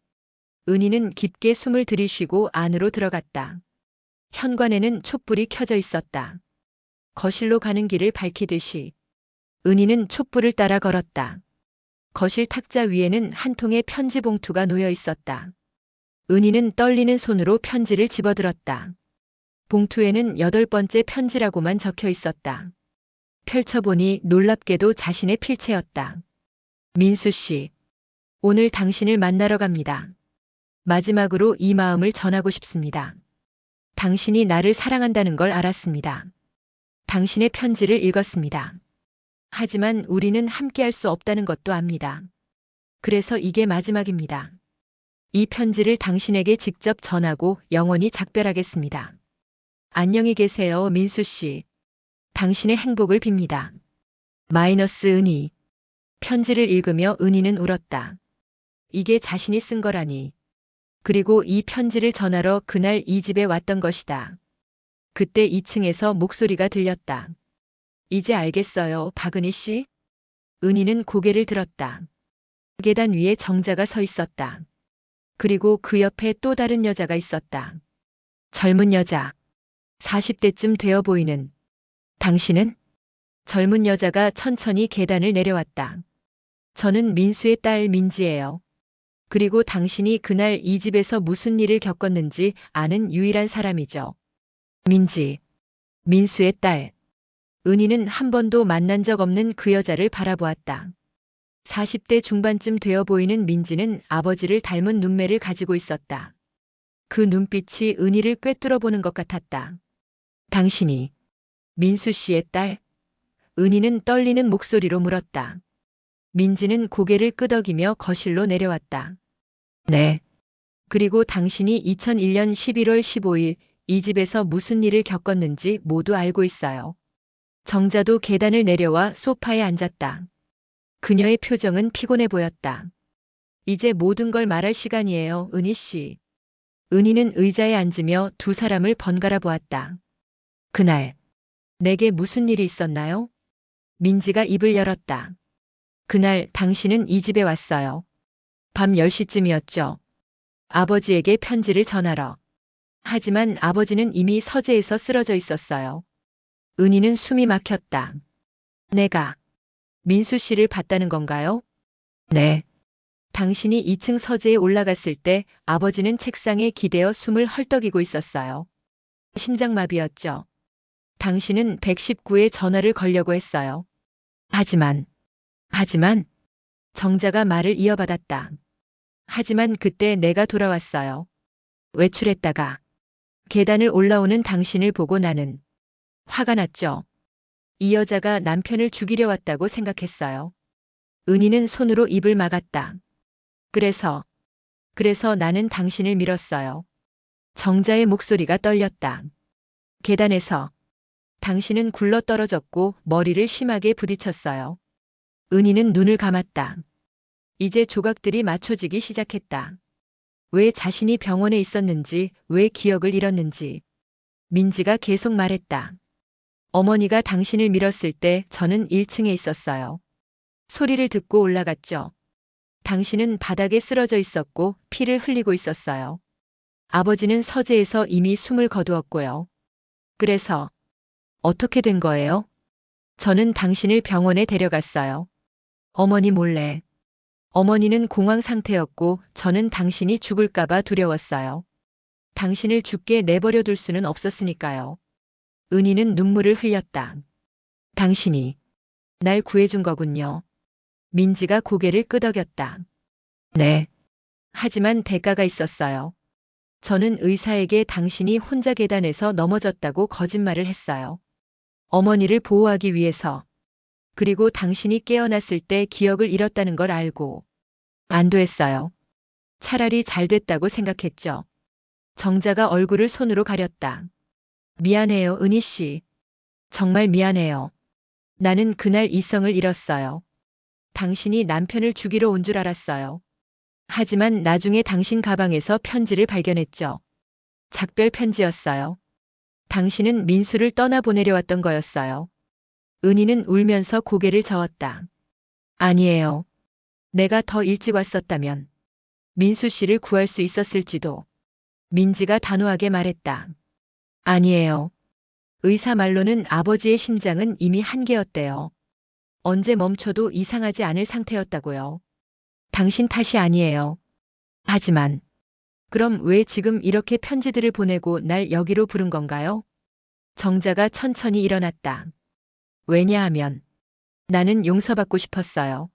은희는 깊게 숨을 들이쉬고 안으로 들어갔다. 현관에는 촛불이 켜져 있었다. 거실로 가는 길을 밝히듯이. 은희는 촛불을 따라 걸었다. 거실 탁자 위에는 한 통의 편지 봉투가 놓여 있었다. 은희는 떨리는 손으로 편지를 집어들었다. 봉투에는 8번째 편지라고만 적혀 있었다. 펼쳐보니 놀랍게도 자신의 필체였다. 민수 씨, 오늘 당신을 만나러 갑니다. 마지막으로 이 마음을 전하고 싶습니다. 당신이 나를 사랑한다는 걸 알았습니다. 당신의 편지를 읽었습니다. 하지만 우리는 함께할 수 없다는 것도 압니다. 그래서 이게 마지막입니다. 이 편지를 당신에게 직접 전하고 영원히 작별하겠습니다. 안녕히 계세요, 민수 씨. 당신의 행복을 빕니다. 마이너스 은희. 편지를 읽으며 은희는 울었다. 이게 자신이 쓴 거라니. 그리고 이 편지를 전하러 그날 이 집에 왔던 것이다. 그때 2층에서 목소리가 들렸다. 이제 알겠어요, 박은희 씨? 은희는 고개를 들었다. 계단 위에 정자가 서 있었다. 그리고 그 옆에 또 다른 여자가 있었다. 젊은 여자. 40대쯤 되어 보이는. 당신은? 젊은 여자가 천천히 계단을 내려왔다. 저는 민수의 딸 민지예요. 그리고 당신이 그날 이 집에서 무슨 일을 겪었는지 아는 유일한 사람이죠. 민지. 민수의 딸. 은희는 한 번도 만난 적 없는 그 여자를 바라보았다. 40대 중반쯤 되어 보이는 민지는 아버지를 닮은 눈매를 가지고 있었다. 그 눈빛이 은희를 꿰뚫어 보는 것 같았다. 당신이 민수 씨의 딸? 은희는 떨리는 목소리로 물었다. 민지는 고개를 끄덕이며 거실로 내려왔다. 네. 그리고 당신이 2001년 11월 15일 이 집에서 무슨 일을 겪었는지 모두 알고 있어요. 정자도 계단을 내려와 소파에 앉았다. 그녀의 표정은 피곤해 보였다. 이제 모든 걸 말할 시간이에요, 은희 씨. 은희는 의자에 앉으며 두 사람을 번갈아 보았다. 그날, 내게 무슨 일이 있었나요? 민지가 입을 열었다. 그날 당신은 이 집에 왔어요. 밤 10시쯤이었죠. 아버지에게 편지를 전하러. 하지만 아버지는 이미 서재에서 쓰러져 있었어요. 은희는 숨이 막혔다. 내가 민수 씨를 봤다는 건가요? 네. 당신이 2층 서재에 올라갔을 때 아버지는 책상에 기대어 숨을 헐떡이고 있었어요. 심장마비였죠. 당신은 119에 전화를 걸려고 했어요. 하지만 정자가 말을 이어받았다. 하지만 그때 내가 돌아왔어요. 외출했다가 계단을 올라오는 당신을 보고 나는 화가 났죠. 이 여자가 남편을 죽이려 왔다고 생각했어요. 은희는 손으로 입을 막았다. 그래서 나는 당신을 밀었어요. 정자의 목소리가 떨렸다. 계단에서 당신은 굴러떨어졌고 머리를 심하게 부딪혔어요. 은희는 눈을 감았다. 이제 조각들이 맞춰지기 시작했다. 왜 자신이 병원에 있었는지, 왜 기억을 잃었는지. 민지가 계속 말했다. 어머니가 당신을 밀었을 때 저는 1층에 있었어요. 소리를 듣고 올라갔죠. 당신은 바닥에 쓰러져 있었고 피를 흘리고 있었어요. 아버지는 서재에서 이미 숨을 거두었고요. 그래서 어떻게 된 거예요? 저는 당신을 병원에 데려갔어요. 어머니 몰래. 어머니는 공황 상태였고 저는 당신이 죽을까봐 두려웠어요. 당신을 죽게 내버려 둘 수는 없었으니까요. 은희는 눈물을 흘렸다. 당신이 날 구해준 거군요. 민지가 고개를 끄덕였다. 네. 하지만 대가가 있었어요. 저는 의사에게 당신이 혼자 계단에서 넘어졌다고 거짓말을 했어요. 어머니를 보호하기 위해서. 그리고 당신이 깨어났을 때 기억을 잃었다는 걸 알고. 안도했어요. 차라리 잘 됐다고 생각했죠. 정자가 얼굴을 손으로 가렸다. 미안해요, 은희 씨. 정말 미안해요. 나는 그날 이성을 잃었어요. 당신이 남편을 죽이러 온 줄 알았어요. 하지만 나중에 당신 가방에서 편지를 발견했죠. 작별 편지였어요. 당신은 민수를 떠나보내려 왔던 거였어요. 은희는 울면서 고개를 저었다. 아니에요. 내가 더 일찍 왔었다면 민수 씨를 구할 수 있었을지도. 민지가 단호하게 말했다. 아니에요. 의사 말로는 아버지의 심장은 이미 한계였대요. 언제 멈춰도 이상하지 않을 상태였다고요. 당신 탓이 아니에요. 하지만 그럼 왜 지금 이렇게 편지들을 보내고 날 여기로 부른 건가요? 정자가 천천히 일어났다. 왜냐하면 나는 용서받고 싶었어요.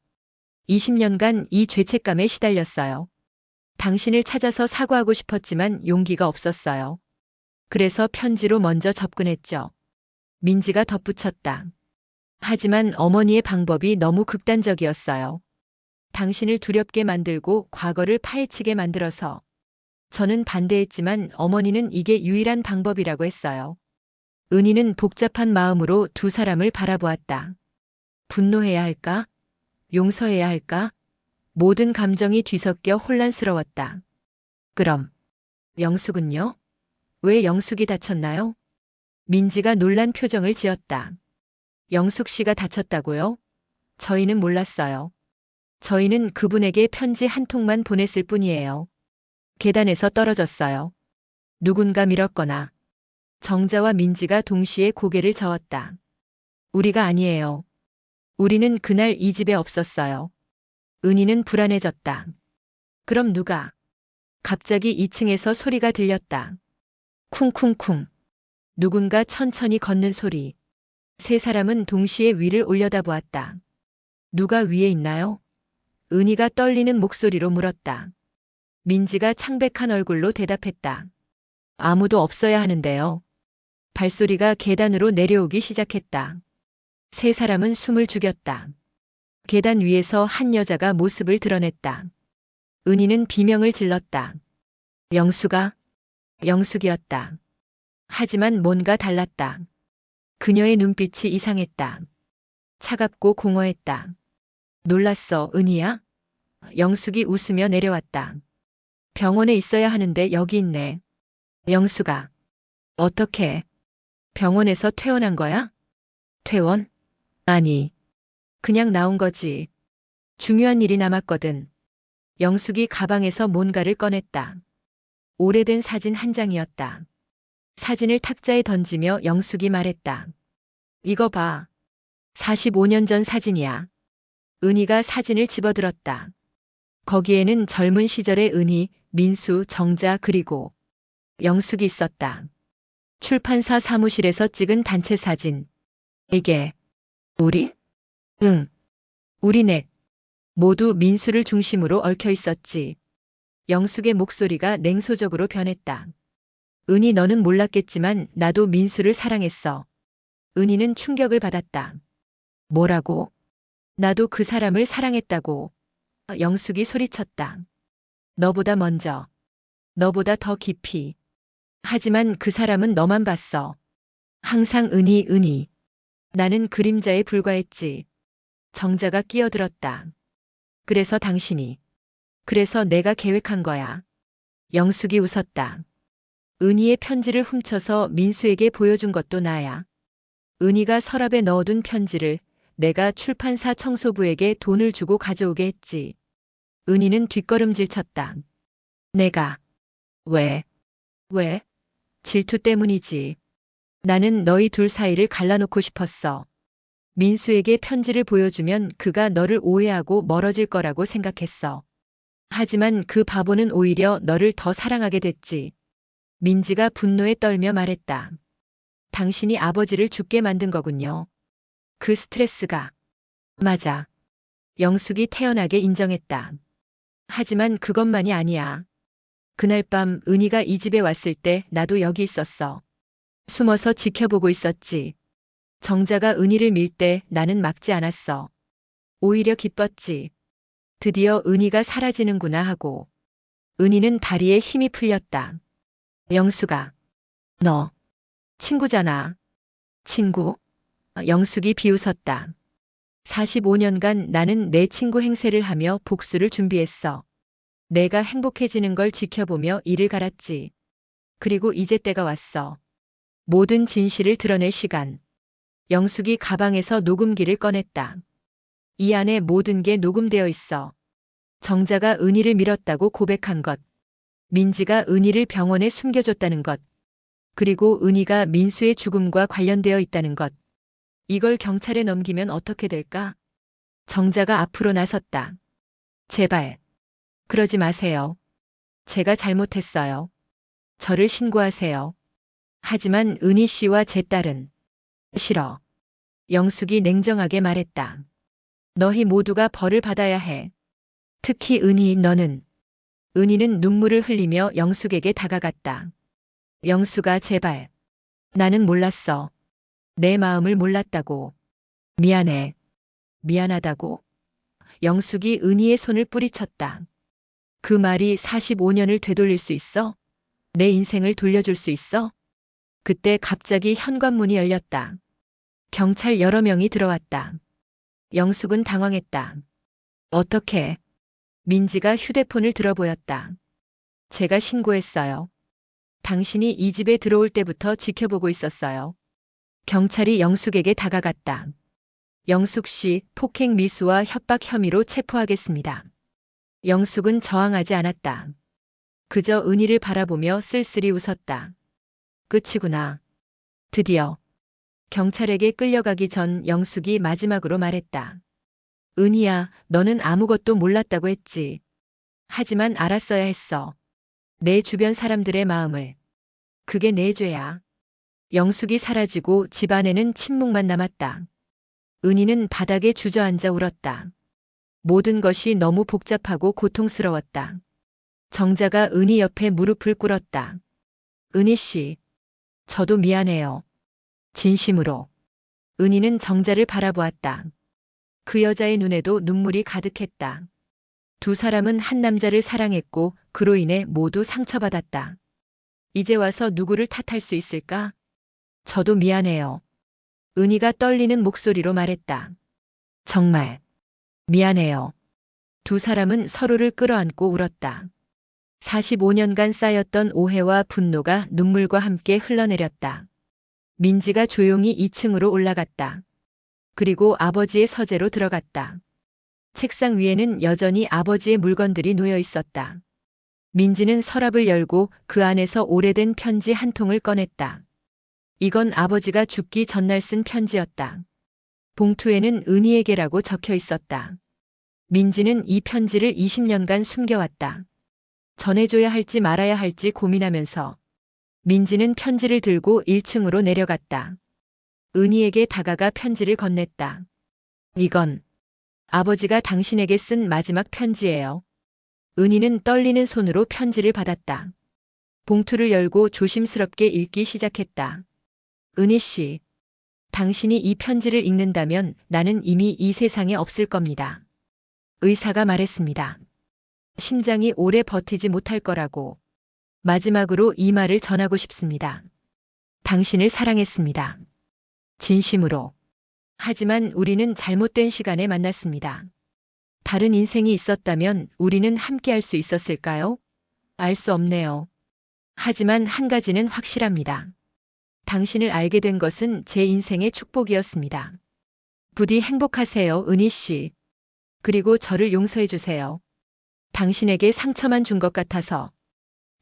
20년간 이 죄책감에 시달렸어요. 당신을 찾아서 사과하고 싶었지만 용기가 없었어요. 그래서 편지로 먼저 접근했죠. 민지가 덧붙였다. 하지만 어머니의 방법이 너무 극단적이었어요. 당신을 두렵게 만들고 과거를 파헤치게 만들어서. 저는 반대했지만 어머니는 이게 유일한 방법이라고 했어요. 은희는 복잡한 마음으로 두 사람을 바라보았다. 분노해야 할까? 용서해야 할까? 모든 감정이 뒤섞여 혼란스러웠다. 그럼 영숙은요? 왜 영숙이 다쳤나요? 민지가 놀란 표정을 지었다. 영숙 씨가 다쳤다고요? 저희는 몰랐어요. 저희는 그분에게 편지 한 통만 보냈을 뿐이에요. 계단에서 떨어졌어요. 누군가 밀었거나. 정자와 민지가 동시에 고개를 저었다. 우리가 아니에요. 우리는 그날 이 집에 없었어요. 은희는 불안해졌다. 그럼 누가? 갑자기 2층에서 소리가 들렸다. 쿵쿵쿵. 누군가 천천히 걷는 소리. 세 사람은 동시에 위를 올려다보았다. 누가 위에 있나요? 은희가 떨리는 목소리로 물었다. 민지가 창백한 얼굴로 대답했다. 아무도 없어야 하는데요. 발소리가 계단으로 내려오기 시작했다. 세 사람은 숨을 죽였다. 계단 위에서 한 여자가 모습을 드러냈다. 은희는 비명을 질렀다. 영숙아. 영숙이었다. 하지만 뭔가 달랐다. 그녀의 눈빛이 이상했다. 차갑고 공허했다. 놀랐어, 은희야? 영숙이 웃으며 내려왔다. 병원에 있어야 하는데 여기 있네. 영숙아. 어떻게? 병원에서 퇴원한 거야? 퇴원? 아니. 그냥 나온 거지. 중요한 일이 남았거든. 영숙이 가방에서 뭔가를 꺼냈다. 오래된 사진 한 장이었다. 사진을 탁자에 던지며 영숙이 말했다. 이거 봐. 45년 전 사진이야. 은희가 사진을 집어들었다. 거기에는 젊은 시절의 은희, 민수, 정자 그리고 영숙이 있었다. 출판사 사무실에서 찍은 단체 사진. 이게 우리? 응. 우리 넷. 모두 민수를 중심으로 얽혀 있었지. 영숙의 목소리가 냉소적으로 변했다. 은희 너는 몰랐겠지만 나도 민수를 사랑했어. 은희는 충격을 받았다. 뭐라고? 나도 그 사람을 사랑했다고. 영숙이 소리쳤다. 너보다 먼저. 너보다 더 깊이. 하지만 그 사람은 너만 봤어. 항상 은희, 은희. 나는 그림자에 불과했지. 정자가 끼어들었다. 그래서 당신이. 그래서 내가 계획한 거야. 영숙이 웃었다. 은희의 편지를 훔쳐서 민수에게 보여준 것도 나야. 은희가 서랍에 넣어둔 편지를 내가 출판사 청소부에게 돈을 주고 가져오게 했지. 은희는 뒷걸음질 쳤다. 내가. 왜? 왜? 질투 때문이지. 나는 너희 둘 사이를 갈라놓고 싶었어. 민수에게 편지를 보여주면 그가 너를 오해하고 멀어질 거라고 생각했어. 하지만 그 바보는 오히려 너를 더 사랑하게 됐지. 민지가 분노에 떨며 말했다. 당신이 아버지를 죽게 만든 거군요. 그 스트레스가. 맞아. 영숙이 태연하게 인정했다. 하지만 그것만이 아니야. 그날 밤 은희가 이 집에 왔을 때 나도 여기 있었어. 숨어서 지켜보고 있었지. 정자가 은희를 밀 때 나는 막지 않았어. 오히려 기뻤지. 드디어 은희가 사라지는구나 하고. 은희는 다리에 힘이 풀렸다. 영숙아. 너. 친구잖아. 친구? 영숙이 비웃었다. 45년간 나는 내 친구 행세를 하며 복수를 준비했어. 내가 행복해지는 걸 지켜보며 이를 갈았지. 그리고 이제 때가 왔어. 모든 진실을 드러낼 시간. 영숙이 가방에서 녹음기를 꺼냈다. 이 안에 모든 게 녹음되어 있어. 정자가 은희를 밀었다고 고백한 것. 민지가 은희를 병원에 숨겨줬다는 것. 그리고 은희가 민수의 죽음과 관련되어 있다는 것. 이걸 경찰에 넘기면 어떻게 될까? 정자가 앞으로 나섰다. 제발. 그러지 마세요. 제가 잘못했어요. 저를 신고하세요. 하지만 은희 씨와 제 딸은 싫어. 영숙이 냉정하게 말했다. 너희 모두가 벌을 받아야 해. 특히 은희 너는. 은희는 눈물을 흘리며 영숙에게 다가갔다. 영숙아 제발. 나는 몰랐어. 내 마음을 몰랐다고. 미안해. 미안하다고. 영숙이 은희의 손을 뿌리쳤다. 그 말이 45년을 되돌릴 수 있어? 내 인생을 돌려줄 수 있어? 그때 갑자기 현관문이 열렸다. 경찰 여러 명이 들어왔다. 영숙은 당황했다. 어떻게? 민지가 휴대폰을 들어보였다. 제가 신고했어요. 당신이 이 집에 들어올 때부터 지켜보고 있었어요. 경찰이 영숙에게 다가갔다. 영숙 씨 폭행 미수와 협박 혐의로 체포하겠습니다. 영숙은 저항하지 않았다. 그저 은희를 바라보며 쓸쓸히 웃었다. 끝이구나. 드디어. 경찰에게 끌려가기 전 영숙이 마지막으로 말했다. 은희야, 너는 아무것도 몰랐다고 했지. 하지만 알았어야 했어. 내 주변 사람들의 마음을. 그게 내 죄야. 영숙이 사라지고 집안에는 침묵만 남았다. 은희는 바닥에 주저앉아 울었다. 모든 것이 너무 복잡하고 고통스러웠다. 정자가 은희 옆에 무릎을 꿇었다. 은희 씨, 저도 미안해요. 진심으로. 은희는 정자를 바라보았다. 그 여자의 눈에도 눈물이 가득했다. 두 사람은 한 남자를 사랑했고 그로 인해 모두 상처받았다. 이제 와서 누구를 탓할 수 있을까? 저도 미안해요. 은희가 떨리는 목소리로 말했다. 정말 미안해요. 두 사람은 서로를 끌어안고 울었다. 45년간 쌓였던 오해와 분노가 눈물과 함께 흘러내렸다. 민지가 조용히 2층으로 올라갔다. 그리고 아버지의 서재로 들어갔다. 책상 위에는 여전히 아버지의 물건들이 놓여 있었다. 민지는 서랍을 열고 그 안에서 오래된 편지 한 통을 꺼냈다. 이건 아버지가 죽기 전날 쓴 편지였다. 봉투에는 은희에게라고 적혀 있었다. 민지는 이 편지를 20년간 숨겨왔다. 전해줘야 할지 말아야 할지 고민하면서 민지는 편지를 들고 1층으로 내려갔다. 은희에게 다가가 편지를 건넸다. 이건 아버지가 당신에게 쓴 마지막 편지예요. 은희는 떨리는 손으로 편지를 받았다. 봉투를 열고 조심스럽게 읽기 시작했다. 은희 씨, 당신이 이 편지를 읽는다면 나는 이미 이 세상에 없을 겁니다. 의사가 말했습니다. 심장이 오래 버티지 못할 거라고. 마지막으로 이 말을 전하고 싶습니다. 당신을 사랑했습니다. 진심으로. 하지만 우리는 잘못된 시간에 만났습니다. 다른 인생이 있었다면 우리는 함께할 수 있었을까요? 알 수 없네요. 하지만 한 가지는 확실합니다. 당신을 알게 된 것은 제 인생의 축복이었습니다. 부디 행복하세요, 은희 씨. 그리고 저를 용서해 주세요. 당신에게 상처만 준 것 같아서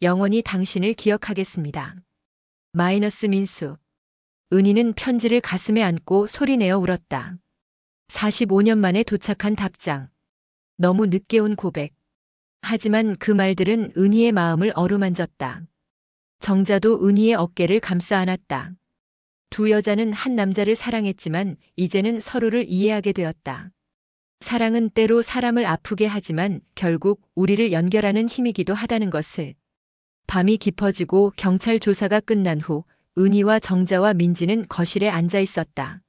영원히 당신을 기억하겠습니다. 마이너스 민수. 은희는 편지를 가슴에 안고 소리내어 울었다. 45년 만에 도착한 답장. 너무 늦게 온 고백. 하지만 그 말들은 은희의 마음을 어루만졌다. 정자도 은희의 어깨를 감싸 안았다. 두 여자는 한 남자를 사랑했지만 이제는 서로를 이해하게 되었다. 사랑은 때로 사람을 아프게 하지만 결국 우리를 연결하는 힘이기도 하다는 것을. 밤이 깊어지고 경찰 조사가 끝난 후 은희와 정자와 민지는 거실에 앉아 있었다.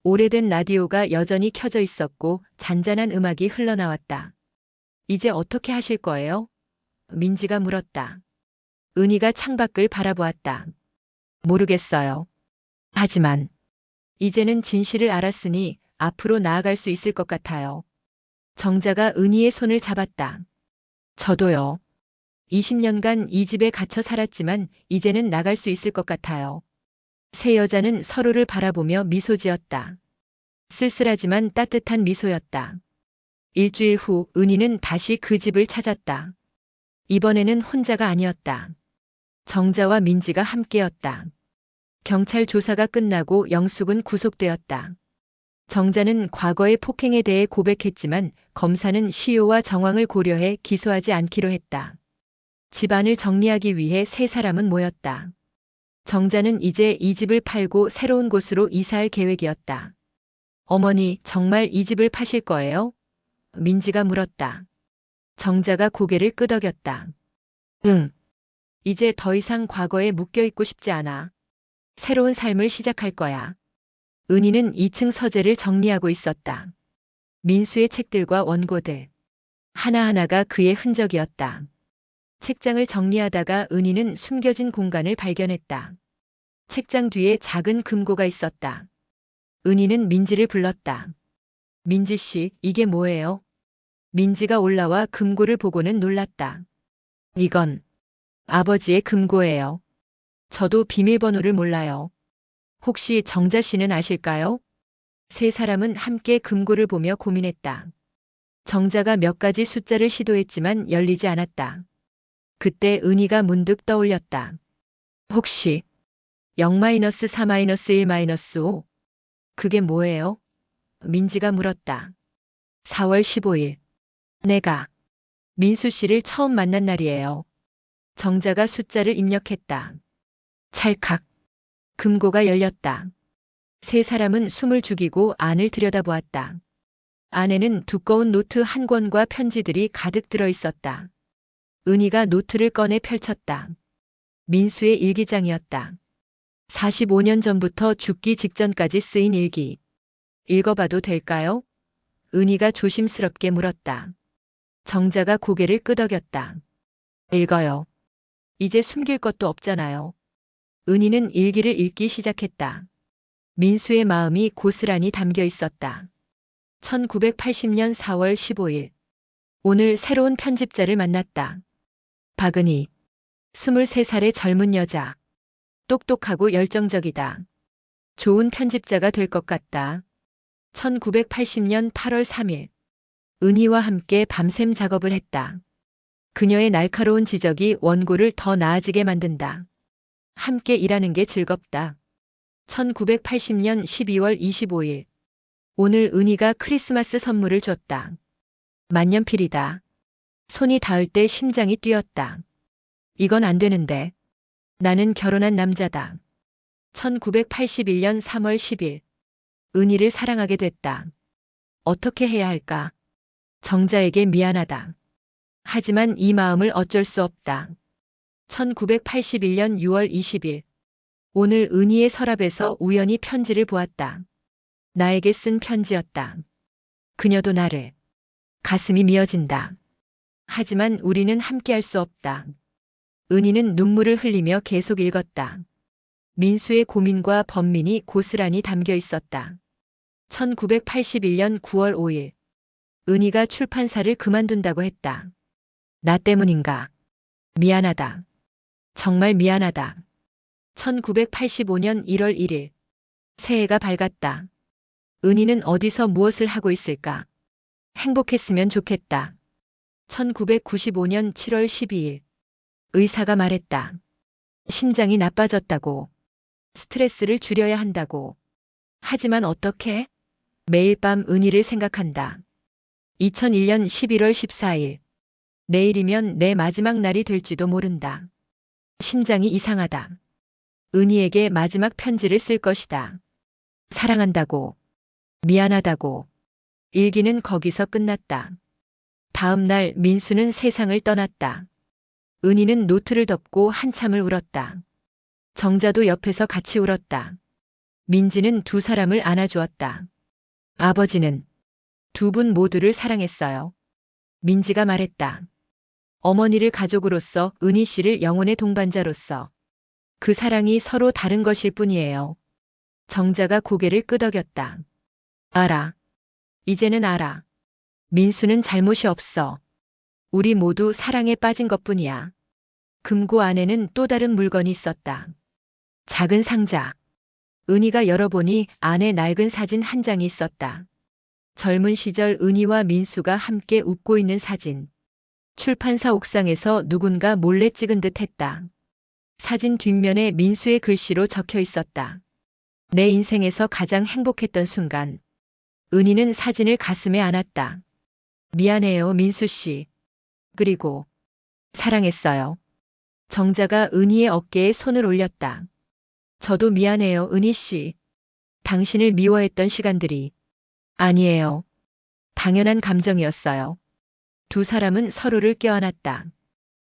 오래된 라디오가 여전히 켜져 있었고 잔잔한 음악이 흘러나왔다. 이제 어떻게 하실 거예요? 민지가 물었다. 은희가 창밖을 바라보았다. 모르겠어요. 하지만 이제는 진실을 알았으니 앞으로 나아갈 수 있을 것 같아요. 정자가 은희의 손을 잡았다. 저도요. 20년간 이 집에 갇혀 살았지만 이제는 나갈 수 있을 것 같아요. 세 여자는 서로를 바라보며 미소 지었다. 쓸쓸하지만 따뜻한 미소였다. 일주일 후 은희는 다시 그 집을 찾았다. 이번에는 혼자가 아니었다. 정자와 민지가 함께였다. 경찰 조사가 끝나고 영숙은 구속되었다. 정자는 과거의 폭행에 대해 고백했지만 검사는 시효와 정황을 고려해 기소하지 않기로 했다. 집안을 정리하기 위해 세 사람은 모였다. 정자는 이제 이 집을 팔고 새로운 곳으로 이사할 계획이었다. 어머니, 정말 이 집을 파실 거예요? 민지가 물었다. 정자가 고개를 끄덕였다. 응. 이제 더 이상 과거에 묶여있고 싶지 않아. 새로운 삶을 시작할 거야. 은희는 2층 서재를 정리하고 있었다. 민수의 책들과 원고들. 하나하나가 그의 흔적이었다. 책장을 정리하다가 은희는 숨겨진 공간을 발견했다. 책장 뒤에 작은 금고가 있었다. 은희는 민지를 불렀다. 민지 씨, 이게 뭐예요? 민지가 올라와 금고를 보고는 놀랐다. 이건 아버지의 금고예요. 저도 비밀번호를 몰라요. 혹시 정자 씨는 아실까요? 세 사람은 함께 금고를 보며 고민했다. 정자가 몇 가지 숫자를 시도했지만 열리지 않았다. 그때 은희가 문득 떠올렸다. 혹시 0-4-1-5? 그게 뭐예요? 민지가 물었다. 4월 15일. 내가 민수 씨를 처음 만난 날이에요. 정자가 숫자를 입력했다. 찰칵. 금고가 열렸다. 세 사람은 숨을 죽이고 안을 들여다보았다. 안에는 두꺼운 노트 한 권과 편지들이 가득 들어 있었다. 은희가 노트를 꺼내 펼쳤다. 민수의 일기장이었다. 45년 전부터 죽기 직전까지 쓰인 일기. 읽어봐도 될까요? 은희가 조심스럽게 물었다. 정자가 고개를 끄덕였다. 읽어요. 이제 숨길 것도 없잖아요. 은희는 일기를 읽기 시작했다. 민수의 마음이 고스란히 담겨 있었다. 1980년 4월 15일. 오늘 새로운 편집자를 만났다. 박은희. 23살의 젊은 여자. 똑똑하고 열정적이다. 좋은 편집자가 될 것 같다. 1980년 8월 3일. 은희와 함께 밤샘 작업을 했다. 그녀의 날카로운 지적이 원고를 더 나아지게 만든다. 함께 일하는 게 즐겁다. 1980년 12월 25일. 오늘 은희가 크리스마스 선물을 줬다. 만년필이다. 손이 닿을 때 심장이 뛰었다. 이건 안 되는데. 나는 결혼한 남자다. 1981년 3월 10일. 은희를 사랑하게 됐다. 어떻게 해야 할까? 정자에게 미안하다. 하지만 이 마음을 어쩔 수 없다. 1981년 6월 20일. 오늘 은희의 서랍에서 우연히 편지를 보았다. 나에게 쓴 편지였다. 그녀도 나를. 가슴이 미어진다. 하지만 우리는 함께할 수 없다. 은희는 눈물을 흘리며 계속 읽었다. 민수의 고민과 번민이 고스란히 담겨 있었다. 1981년 9월 5일. 은희가 출판사를 그만둔다고 했다. 나 때문인가? 미안하다. 정말 미안하다. 1985년 1월 1일. 새해가 밝았다. 은희는 어디서 무엇을 하고 있을까? 행복했으면 좋겠다. 1995년 7월 12일. 의사가 말했다. 심장이 나빠졌다고. 스트레스를 줄여야 한다고. 하지만 어떻게? 매일 밤 은희를 생각한다. 2001년 11월 14일. 내일이면 내 마지막 날이 될지도 모른다. 심장이 이상하다. 은희에게 마지막 편지를 쓸 것이다. 사랑한다고. 미안하다고. 일기는 거기서 끝났다. 다음 날 민수는 세상을 떠났다. 은희는 노트를 덮고 한참을 울었다. 정자도 옆에서 같이 울었다. 민지는 두 사람을 안아주었다. 아버지는 두 분 모두를 사랑했어요. 민지가 말했다. 어머니를 가족으로서, 은희 씨를 영혼의 동반자로서. 그 사랑이 서로 다른 것일 뿐이에요. 정자가 고개를 끄덕였다. 알아. 이제는 알아. 민수는 잘못이 없어. 우리 모두 사랑에 빠진 것뿐이야. 금고 안에는 또 다른 물건이 있었다. 작은 상자. 은희가 열어보니 안에 낡은 사진 한 장이 있었다. 젊은 시절 은희와 민수가 함께 웃고 있는 사진. 출판사 옥상에서 누군가 몰래 찍은 듯 했다. 사진 뒷면에 민수의 글씨로 적혀 있었다. 내 인생에서 가장 행복했던 순간. 은희는 사진을 가슴에 안았다. 미안해요, 민수 씨. 그리고 사랑했어요. 정자가 은희의 어깨에 손을 올렸다. 저도 미안해요, 은희 씨. 당신을 미워했던 시간들이. 아니에요. 당연한 감정이었어요. 두 사람은 서로를 껴안았다.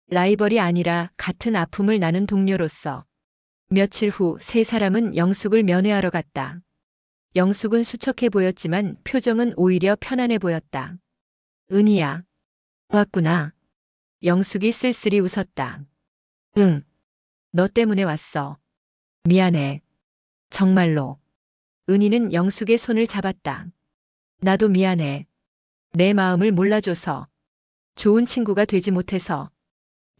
라이벌이 아니라 같은 아픔을 나눈 동료로서. 며칠 후 세 사람은 영숙을 면회하러 갔다. 영숙은 수척해 보였지만 표정은 오히려 편안해 보였다. 은희야. 왔구나. 영숙이 쓸쓸히 웃었다. 응. 너 때문에 왔어. 미안해. 정말로. 은희는 영숙의 손을 잡았다. 나도 미안해. 내 마음을 몰라줘서. 좋은 친구가 되지 못해서.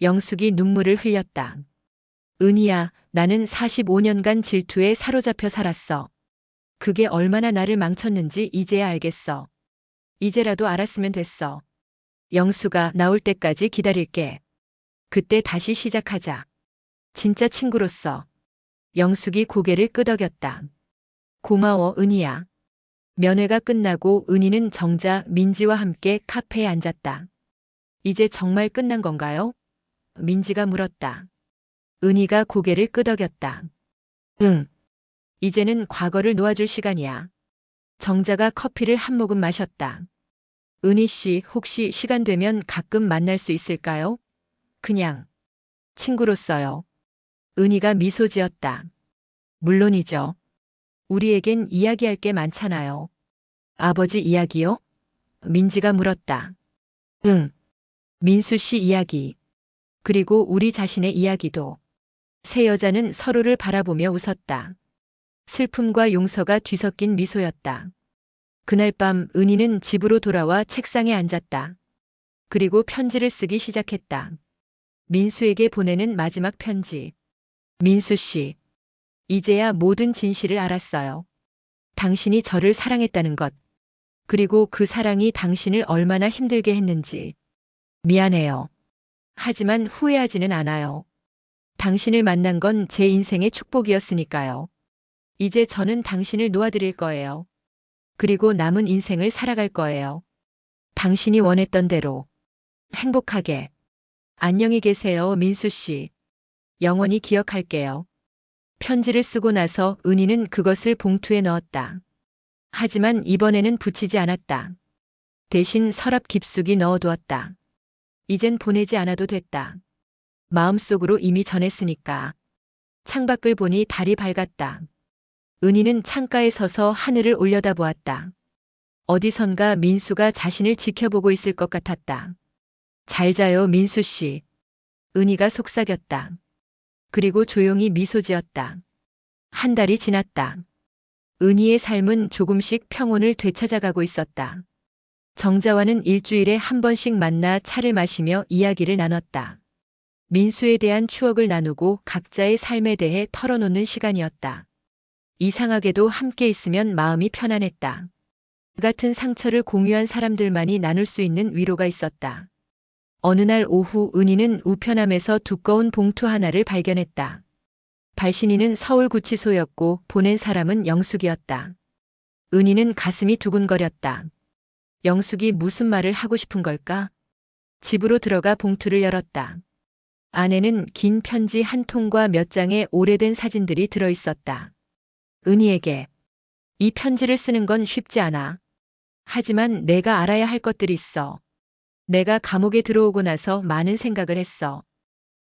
영숙이 눈물을 흘렸다. 은희야, 나는 45년간 질투에 사로잡혀 살았어. 그게 얼마나 나를 망쳤는지 이제야 알겠어. 이제라도 알았으면 됐어. 영수가 나올 때까지 기다릴게. 그때 다시 시작하자. 진짜 친구로서. 영숙이 고개를 끄덕였다. 고마워, 은희야. 면회가 끝나고 은희는 정자 민지와 함께 카페에 앉았다. 이제 정말 끝난 건가요? 민지가 물었다. 은희가 고개를 끄덕였다. 응. 이제는 과거를 놓아줄 시간이야. 정자가 커피를 한 모금 마셨다. 은희 씨, 혹시 시간 되면 가끔 만날 수 있을까요? 그냥 친구로서요. 은희가 미소 지었다. 물론이죠. 우리에겐 이야기할 게 많잖아요. 아버지 이야기요? 민지가 물었다. 응. 민수 씨 이야기. 그리고 우리 자신의 이야기도. 세 여자는 서로를 바라보며 웃었다. 슬픔과 용서가 뒤섞인 미소였다. 그날 밤 은희는 집으로 돌아와 책상에 앉았다. 그리고 편지를 쓰기 시작했다. 민수에게 보내는 마지막 편지. 민수 씨. 이제야 모든 진실을 알았어요. 당신이 저를 사랑했다는 것. 그리고 그 사랑이 당신을 얼마나 힘들게 했는지. 미안해요. 하지만 후회하지는 않아요. 당신을 만난 건 제 인생의 축복이었으니까요. 이제 저는 당신을 놓아드릴 거예요. 그리고 남은 인생을 살아갈 거예요. 당신이 원했던 대로. 행복하게. 안녕히 계세요, 민수 씨. 영원히 기억할게요. 편지를 쓰고 나서 은희는 그것을 봉투에 넣었다. 하지만 이번에는 붙이지 않았다. 대신 서랍 깊숙이 넣어두었다. 이젠 보내지 않아도 됐다. 마음속으로 이미 전했으니까. 창밖을 보니 달이 밝았다. 은희는 창가에 서서 하늘을 올려다보았다. 어디선가 민수가 자신을 지켜보고 있을 것 같았다. 잘 자요, 민수 씨. 은희가 속삭였다. 그리고 조용히 미소 지었다. 한 달이 지났다. 은희의 삶은 조금씩 평온을 되찾아가고 있었다. 정자와는 일주일에 한 번씩 만나 차를 마시며 이야기를 나눴다. 민수에 대한 추억을 나누고 각자의 삶에 대해 털어놓는 시간이었다. 이상하게도 함께 있으면 마음이 편안했다. 그 같은 상처를 공유한 사람들만이 나눌 수 있는 위로가 있었다. 어느 날 오후 은희는 우편함에서 두꺼운 봉투 하나를 발견했다. 발신인은 서울구치소였고 보낸 사람은 영숙이었다. 은희는 가슴이 두근거렸다. 영숙이 무슨 말을 하고 싶은 걸까? 집으로 들어가 봉투를 열었다. 안에는 긴 편지 한 통과 몇 장의 오래된 사진들이 들어있었다. 은희에게. 이 편지를 쓰는 건 쉽지 않아. 하지만 내가 알아야 할 것들이 있어. 내가 감옥에 들어오고 나서 많은 생각을 했어.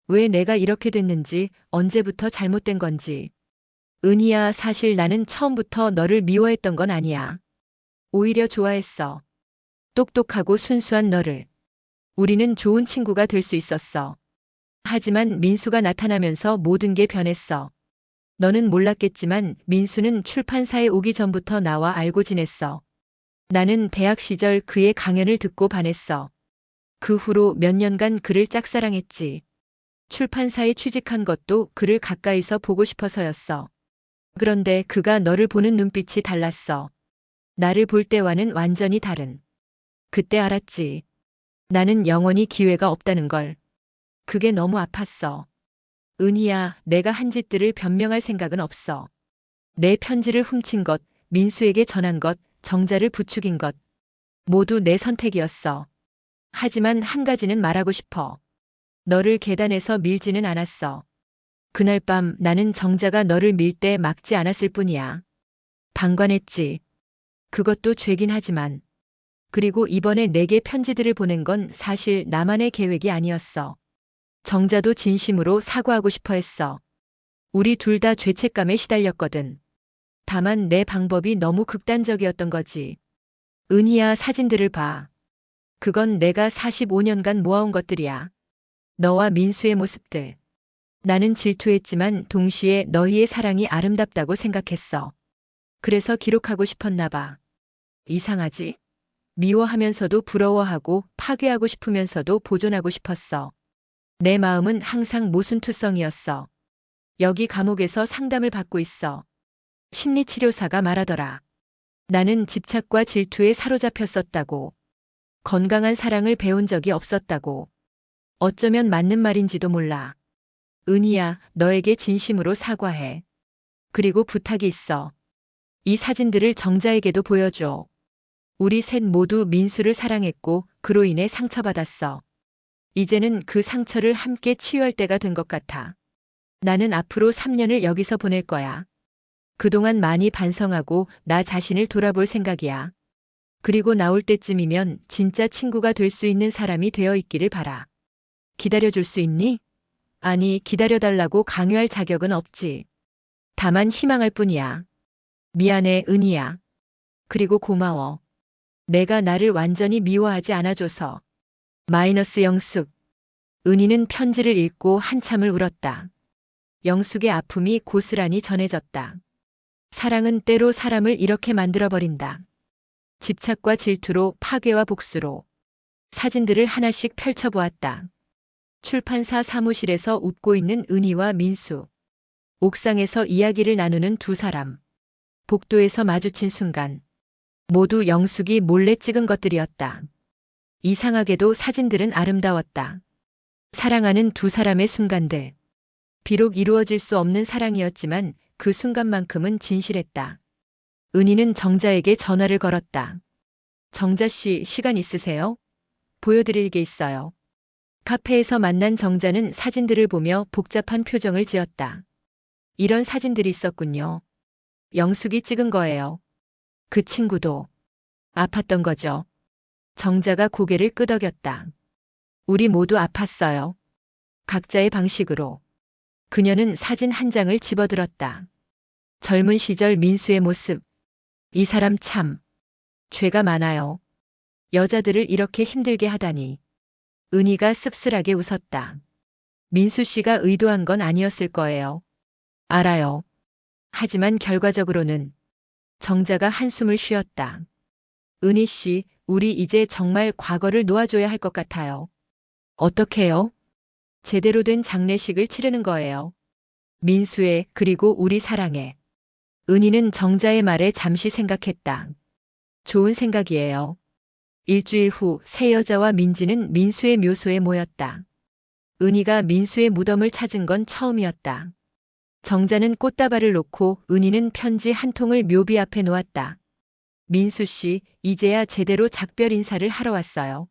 왜 내가 이렇게 됐는지, 언제부터 잘못된 건지. 은희야, 사실 나는 처음부터 너를 미워했던 건 아니야. 오히려 좋아했어. 똑똑하고 순수한 너를. 우리는 좋은 친구가 될 수 있었어. 하지만 민수가 나타나면서 모든 게 변했어. 너는 몰랐겠지만 민수는 출판사에 오기 전부터 나와 알고 지냈어. 나는 대학 시절 그의 강연을 듣고 반했어. 그 후로 몇 년간 그를 짝사랑했지. 출판사에 취직한 것도 그를 가까이서 보고 싶어서였어. 그런데 그가 너를 보는 눈빛이 달랐어. 나를 볼 때와는 완전히 다른. 그때 알았지. 나는 영원히 기회가 없다는 걸. 그게 너무 아팠어. 은희야, 내가 한 짓들을 변명할 생각은 없어. 내 편지를 훔친 것, 민수에게 전한 것, 정자를 부추긴 것. 모두 내 선택이었어. 하지만 한 가지는 말하고 싶어. 너를 계단에서 밀지는 않았어. 그날 밤 나는 정자가 너를 밀 때 막지 않았을 뿐이야. 방관했지. 그것도 죄긴 하지만. 그리고 이번에 내게 편지들을 보낸 건 사실 나만의 계획이 아니었어. 정자도 진심으로 사과하고 싶어 했어. 우리 둘 다 죄책감에 시달렸거든. 다만 내 방법이 너무 극단적이었던 거지. 은희야, 사진들을 봐. 그건 내가 45년간 모아온 것들이야. 너와 민수의 모습들. 나는 질투했지만 동시에 너희의 사랑이 아름답다고 생각했어. 그래서 기록하고 싶었나 봐. 이상하지? 미워하면서도 부러워하고 파괴하고 싶으면서도 보존하고 싶었어. 내 마음은 항상 모순투성이었어. 여기 감옥에서 상담을 받고 있어. 심리치료사가 말하더라. 나는 집착과 질투에 사로잡혔었다고. 건강한 사랑을 배운 적이 없었다고. 어쩌면 맞는 말인지도 몰라. 은희야, 너에게 진심으로 사과해. 그리고 부탁이 있어. 이 사진들을 정자에게도 보여줘. 우리 셋 모두 민수를 사랑했고 그로 인해 상처받았어. 이제는 그 상처를 함께 치유할 때가 된 것 같아. 나는 앞으로 3년을 여기서 보낼 거야. 그동안 많이 반성하고 나 자신을 돌아볼 생각이야. 그리고 나올 때쯤이면 진짜 친구가 될 수 있는 사람이 되어 있기를 바라. 기다려줄 수 있니? 아니, 기다려달라고 강요할 자격은 없지. 다만 희망할 뿐이야. 미안해, 은희야. 그리고 고마워. 내가 나를 완전히 미워하지 않아줘서. 마이너스 영숙. 은희는 편지를 읽고 한참을 울었다. 영숙의 아픔이 고스란히 전해졌다. 사랑은 때로 사람을 이렇게 만들어버린다. 집착과 질투로, 파괴와 복수로. 사진들을 하나씩 펼쳐보았다. 출판사 사무실에서 웃고 있는 은희와 민수. 옥상에서 이야기를 나누는 두 사람. 복도에서 마주친 순간. 모두 영숙이 몰래 찍은 것들이었다. 이상하게도 사진들은 아름다웠다. 사랑하는 두 사람의 순간들. 비록 이루어질 수 없는 사랑이었지만 그 순간만큼은 진실했다. 은희는 정자에게 전화를 걸었다. 정자 씨, 시간 있으세요? 보여드릴 게 있어요. 카페에서 만난 정자는 사진들을 보며 복잡한 표정을 지었다. 이런 사진들이 있었군요. 영숙이 찍은 거예요. 그 친구도 아팠던 거죠. 정자가 고개를 끄덕였다. 우리 모두 아팠어요. 각자의 방식으로. 그녀는 사진 한 장을 집어들었다. 젊은 시절 민수의 모습. 이 사람 참 죄가 많아요. 여자들을 이렇게 힘들게 하다니. 은희가 씁쓸하게 웃었다. 민수 씨가 의도한 건 아니었을 거예요. 알아요. 하지만 결과적으로는. 정자가 한숨을 쉬었다. 은희 씨, 우리 이제 정말 과거를 놓아줘야 할 것 같아요. 어떻게요? 제대로 된 장례식을 치르는 거예요. 민수의, 그리고 우리 사랑의. 은희는 정자의 말에 잠시 생각했다. 좋은 생각이에요. 일주일 후 새 여자와 민지는 민수의 묘소에 모였다. 은희가 민수의 무덤을 찾은 건 처음이었다. 정자는 꽃다발을 놓고 은희는 편지 한 통을 묘비 앞에 놓았다. 민수 씨, 이제야 제대로 작별 인사를 하러 왔어요.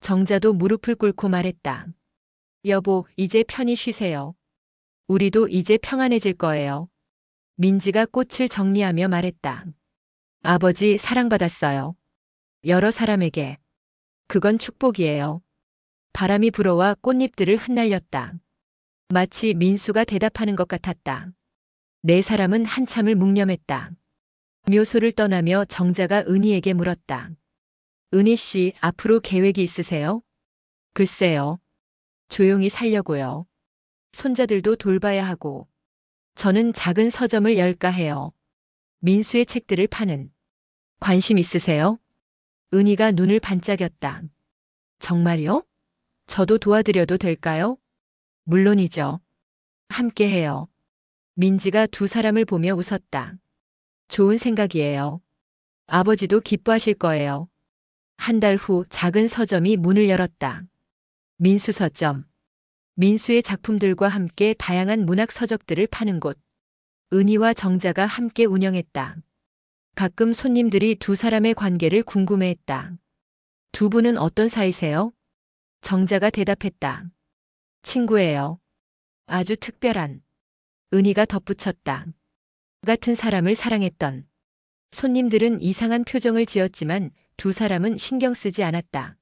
정자도 무릎을 꿇고 말했다. 여보, 이제 편히 쉬세요. 우리도 이제 평안해질 거예요. 민지가 꽃을 정리하며 말했다. 아버지, 사랑받았어요. 여러 사람에게. 그건 축복이에요. 바람이 불어와 꽃잎들을 흩날렸다. 마치 민수가 대답하는 것 같았다. 네 사람은 한참을 묵념했다. 묘소를 떠나며 정자가 은희에게 물었다. 은희 씨, 앞으로 계획이 있으세요? 글쎄요. 조용히 살려고요. 손자들도 돌봐야 하고. 저는 작은 서점을 열까 해요. 민수의 책들을 파는. 관심 있으세요? 은희가 눈을 반짝였다. 정말요? 저도 도와드려도 될까요? 물론이죠. 함께 해요. 민지가 두 사람을 보며 웃었다. 좋은 생각이에요. 아버지도 기뻐하실 거예요. 한 달 후 작은 서점이 문을 열었다. 민수 서점. 민수의 작품들과 함께 다양한 문학 서적들을 파는 곳. 은희와 정자가 함께 운영했다. 가끔 손님들이 두 사람의 관계를 궁금해했다. 두 분은 어떤 사이세요? 정자가 대답했다. 친구예요. 아주 특별한. 은희가 덧붙였다. 같은 사람을 사랑했던. 손님들은 이상한 표정을 지었지만 두 사람은 신경 쓰지 않았다.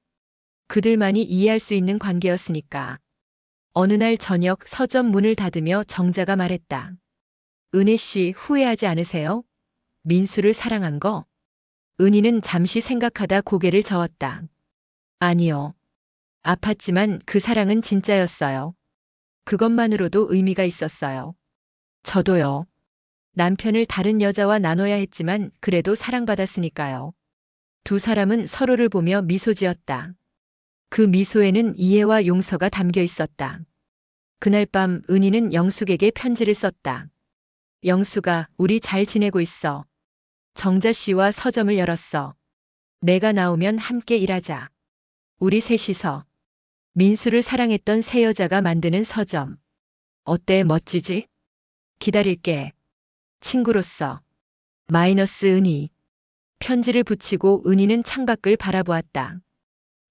그들만이 이해할 수 있는 관계였으니까. 어느 날 저녁 서점 문을 닫으며 정자가 말했다. 은혜 씨, 후회하지 않으세요? 민수를 사랑한 거? 은희는 잠시 생각하다 고개를 저었다. 아니요. 아팠지만 그 사랑은 진짜였어요. 그것만으로도 의미가 있었어요. 저도요. 남편을 다른 여자와 나눠야 했지만 그래도 사랑받았으니까요. 두 사람은 서로를 보며 미소 지었다. 그 미소에는 이해와 용서가 담겨 있었다. 그날 밤 은희는 영숙에게 편지를 썼다. 영숙아, 우리 잘 지내고 있어. 정자 씨와 서점을 열었어. 내가 나오면 함께 일하자. 우리 셋이서. 민수를 사랑했던 새 여자가 만드는 서점. 어때, 멋지지? 기다릴게. 친구로서. 마이너스 은희. 편지를 붙이고 은희는 창밖을 바라보았다.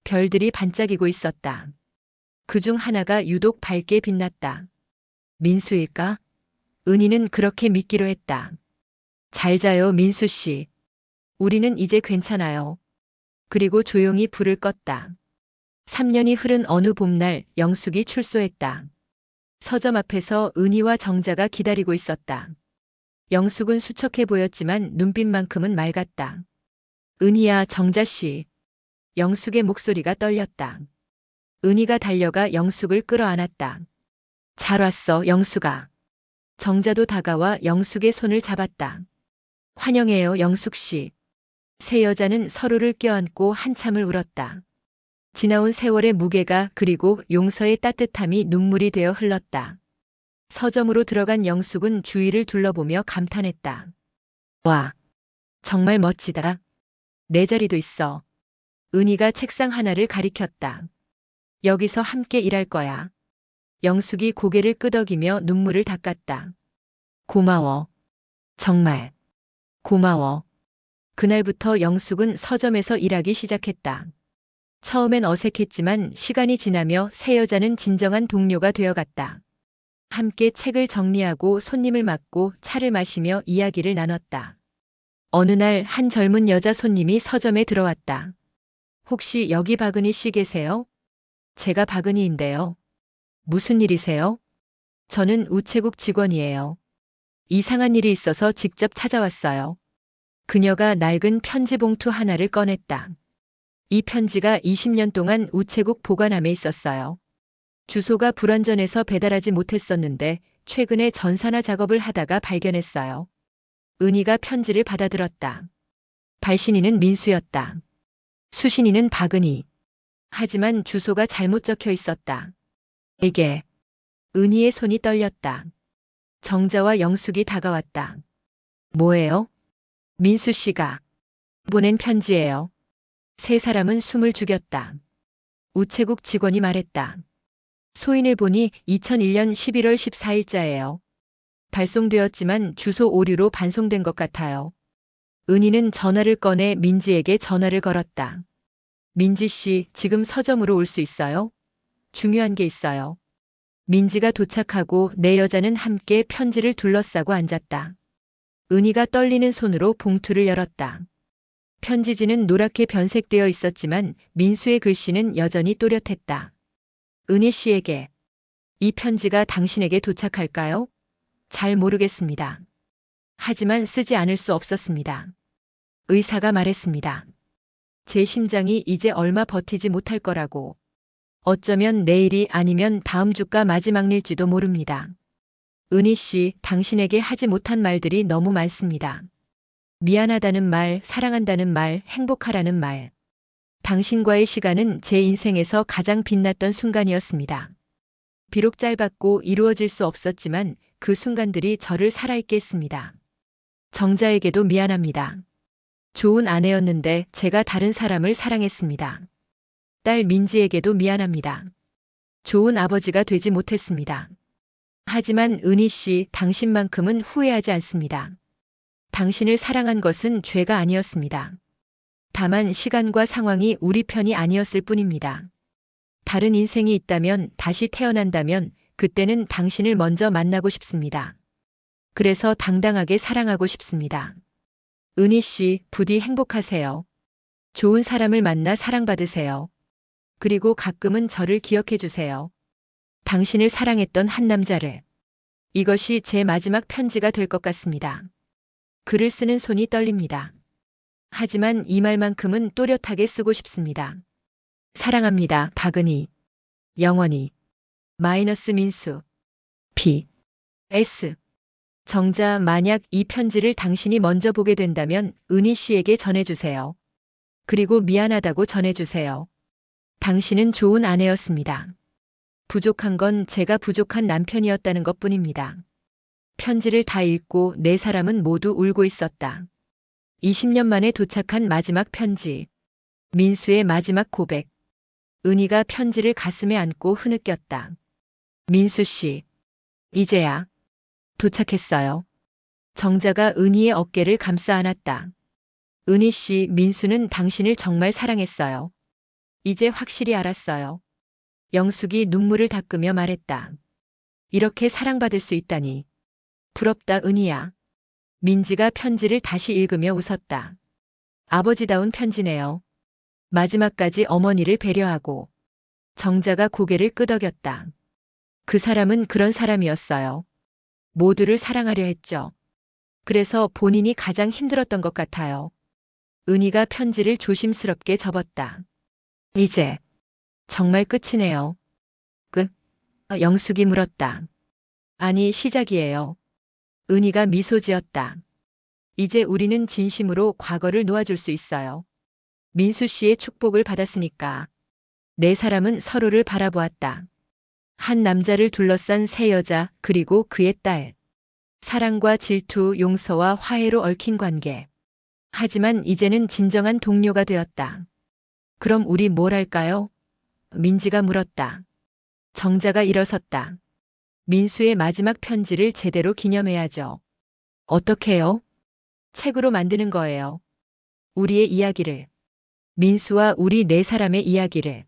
별들이 반짝이고 있었다. 그중 하나가 유독 밝게 빛났다. 민수일까? 은희는 그렇게 믿기로 했다. 잘 자요, 민수 씨. 우리는 이제 괜찮아요. 그리고 조용히 불을 껐다. 3년이 흐른 어느 봄날 영숙이 출소했다. 서점 앞에서 은희와 정자가 기다리고 있었다. 영숙은 수척해 보였지만 눈빛만큼은 맑았다. 은희야, 정자 씨. 영숙의 목소리가 떨렸다. 은희가 달려가 영숙을 끌어안았다. 잘 왔어, 영숙아. 정자도 다가와 영숙의 손을 잡았다. 환영해요, 영숙 씨. 세 여자는 서로를 껴안고 한참을 울었다. 지나온 세월의 무게가 그리고 용서의 따뜻함이 눈물이 되어 흘렀다. 서점으로 들어간 영숙은 주위를 둘러보며 감탄했다. 와, 정말 멋지다. 내 자리도 있어. 은희가 책상 하나를 가리켰다. 여기서 함께 일할 거야. 영숙이 고개를 끄덕이며 눈물을 닦았다. 고마워. 정말. 고마워. 그날부터 영숙은 서점에서 일하기 시작했다. 처음엔 어색했지만 시간이 지나며 새 여자는 진정한 동료가 되어갔다. 함께 책을 정리하고 손님을 맞고 차를 마시며 이야기를 나눴다. 어느 날 한 젊은 여자 손님이 서점에 들어왔다. 혹시 여기 박은희 씨 계세요? 제가 박은희인데요. 무슨 일이세요? 저는 우체국 직원이에요. 이상한 일이 있어서 직접 찾아왔어요. 그녀가 낡은 편지 봉투 하나를 꺼냈다. 이 편지가 20년 동안 우체국 보관함에 있었어요. 주소가 불완전해서 배달하지 못했었는데 최근에 전산화 작업을 하다가 발견했어요. 은희가 편지를 받아들었다. 발신인은 민수였다. 수신인은 박은희. 하지만 주소가 잘못 적혀 있었다. 이게. 은희의 손이 떨렸다. 정자와 영숙이 다가왔다. 뭐예요? 민수 씨가 보낸 편지예요. 세 사람은 숨을 죽였다. 우체국 직원이 말했다. 소인을 보니 2001년 11월 14일자예요. 발송되었지만 주소 오류로 반송된 것 같아요. 은희는 전화를 꺼내 민지에게 전화를 걸었다. 민지 씨, 지금 서점으로 올 수 있어요? 중요한 게 있어요. 민지가 도착하고 네 여자는 함께 편지를 둘러싸고 앉았다. 은희가 떨리는 손으로 봉투를 열었다. 편지지는 노랗게 변색되어 있었지만 민수의 글씨는 여전히 또렷했다. 은희 씨에게. 이 편지가 당신에게 도착할까요? 잘 모르겠습니다. 하지만 쓰지 않을 수 없었습니다. 의사가 말했습니다. 제 심장이 이제 얼마 버티지 못할 거라고. 어쩌면 내일이 아니면 다음 주가 마지막 일지도 모릅니다. 은희 씨, 당신에게 하지 못한 말들이 너무 많습니다. 미안하다는 말, 사랑한다는 말, 행복하라는 말. 당신과의 시간은 제 인생에서 가장 빛났던 순간이었습니다. 비록 짧았고 이루어질 수 없었지만 그 순간들이 저를 살아있게 했습니다. 정자에게도 미안합니다. 좋은 아내였는데 제가 다른 사람을 사랑했습니다. 딸 민지에게도 미안합니다. 좋은 아버지가 되지 못했습니다. 하지만 은희 씨, 당신만큼은 후회하지 않습니다. 당신을 사랑한 것은 죄가 아니었습니다. 다만 시간과 상황이 우리 편이 아니었을 뿐입니다. 다른 인생이 있다면, 다시 태어난다면 그때는 당신을 먼저 만나고 싶습니다. 그래서 당당하게 사랑하고 싶습니다. 은희 씨, 부디 행복하세요. 좋은 사람을 만나 사랑받으세요. 그리고 가끔은 저를 기억해 주세요. 당신을 사랑했던 한 남자를. 이것이 제 마지막 편지가 될 것 같습니다. 글을 쓰는 손이 떨립니다. 하지만 이 말만큼은 또렷하게 쓰고 싶습니다. 사랑합니다, 박은희. 영원히. 마이너스 민수. P.S. 정자 만약 이 편지를 당신이 먼저 보게 된다면 은희 씨에게 전해주세요. 그리고 미안하다고 전해주세요. 당신은 좋은 아내였습니다. 부족한 건 제가 부족한 남편이었다는 것뿐입니다. 편지를 다 읽고 네 사람은 모두 울고 있었다. 20년 만에 도착한 마지막 편지. 민수의 마지막 고백. 은희가 편지를 가슴에 안고 흐느꼈다. 민수 씨, 이제야 도착했어요. 정자가 은희의 어깨를 감싸 안았다. 은희 씨, 민수는 당신을 정말 사랑했어요. 이제 확실히 알았어요. 영숙이 눈물을 닦으며 말했다. 이렇게 사랑받을 수 있다니. 부럽다, 은희야. 민지가 편지를 다시 읽으며 웃었다. 아버지다운 편지네요. 마지막까지 어머니를 배려하고. 정자가 고개를 끄덕였다. 그 사람은 그런 사람이었어요. 모두를 사랑하려 했죠. 그래서 본인이 가장 힘들었던 것 같아요. 은희가 편지를 조심스럽게 접었다. 이제 정말 끝이네요. 끝? 영숙이 물었다. 아니, 시작이에요. 은희가 미소 지었다. 이제 우리는 진심으로 과거를 놓아줄 수 있어요. 민수 씨의 축복을 받았으니까. 네 사람은 서로를 바라보았다. 한 남자를 둘러싼 세 여자, 그리고 그의 딸. 사랑과 질투, 용서와 화해로 얽힌 관계. 하지만 이제는 진정한 동료가 되었다. 그럼 우리 뭘 할까요? 민지가 물었다. 정자가 일어섰다. 민수의 마지막 편지를 제대로 기념해야죠. 어떻게요? 책으로 만드는 거예요. 우리의 이야기를. 민수와 우리 네 사람의 이야기를.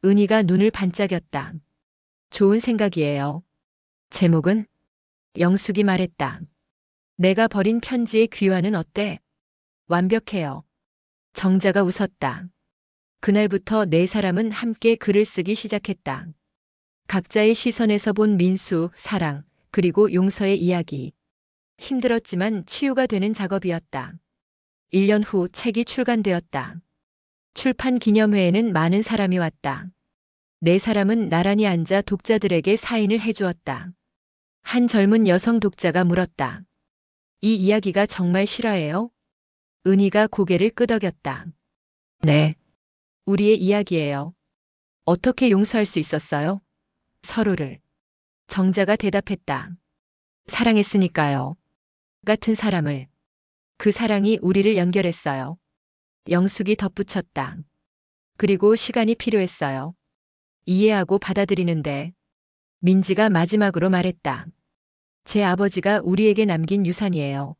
은희가 눈을 반짝였다. 좋은 생각이에요. 제목은? 영숙이 말했다. 내가 버린 편지의 귀환은 어때? 완벽해요. 정자가 웃었다. 그날부터 네 사람은 함께 글을 쓰기 시작했다. 각자의 시선에서 본 민수, 사랑, 그리고 용서의 이야기. 힘들었지만 치유가 되는 작업이었다. 1년 후 책이 출간되었다. 출판 기념회에는 많은 사람이 왔다. 네 사람은 나란히 앉아 독자들에게 사인을 해주었다. 한 젊은 여성 독자가 물었다. 이 이야기가 정말 실화예요? 은희가 고개를 끄덕였다. 네. 우리의 이야기예요. 어떻게 용서할 수 있었어요? 서로를. 정자가 대답했다. 사랑했으니까요. 같은 사람을. 그 사랑이 우리를 연결했어요. 영숙이 덧붙였다. 그리고 시간이 필요했어요. 이해하고 받아들이는데. 민지가 마지막으로 말했다. 제 아버지가 우리에게 남긴 유산이에요.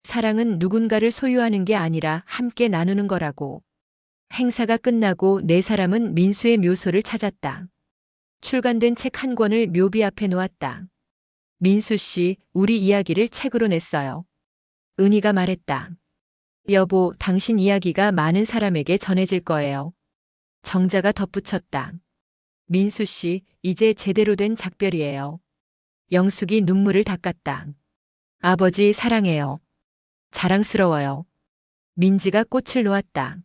사랑은 누군가를 소유하는 게 아니라 함께 나누는 거라고. 행사가 끝나고 네 사람은 민수의 묘소를 찾았다. 출간된 책 한 권을 묘비 앞에 놓았다. 민수 씨, 우리 이야기를 책으로 냈어요. 은희가 말했다. 여보, 당신 이야기가 많은 사람에게 전해질 거예요. 정자가 덧붙였다. 민수 씨, 이제 제대로 된 작별이에요. 영숙이 눈물을 닦았다. 아버지 사랑해요. 자랑스러워요. 민지가 꽃을 놓았다.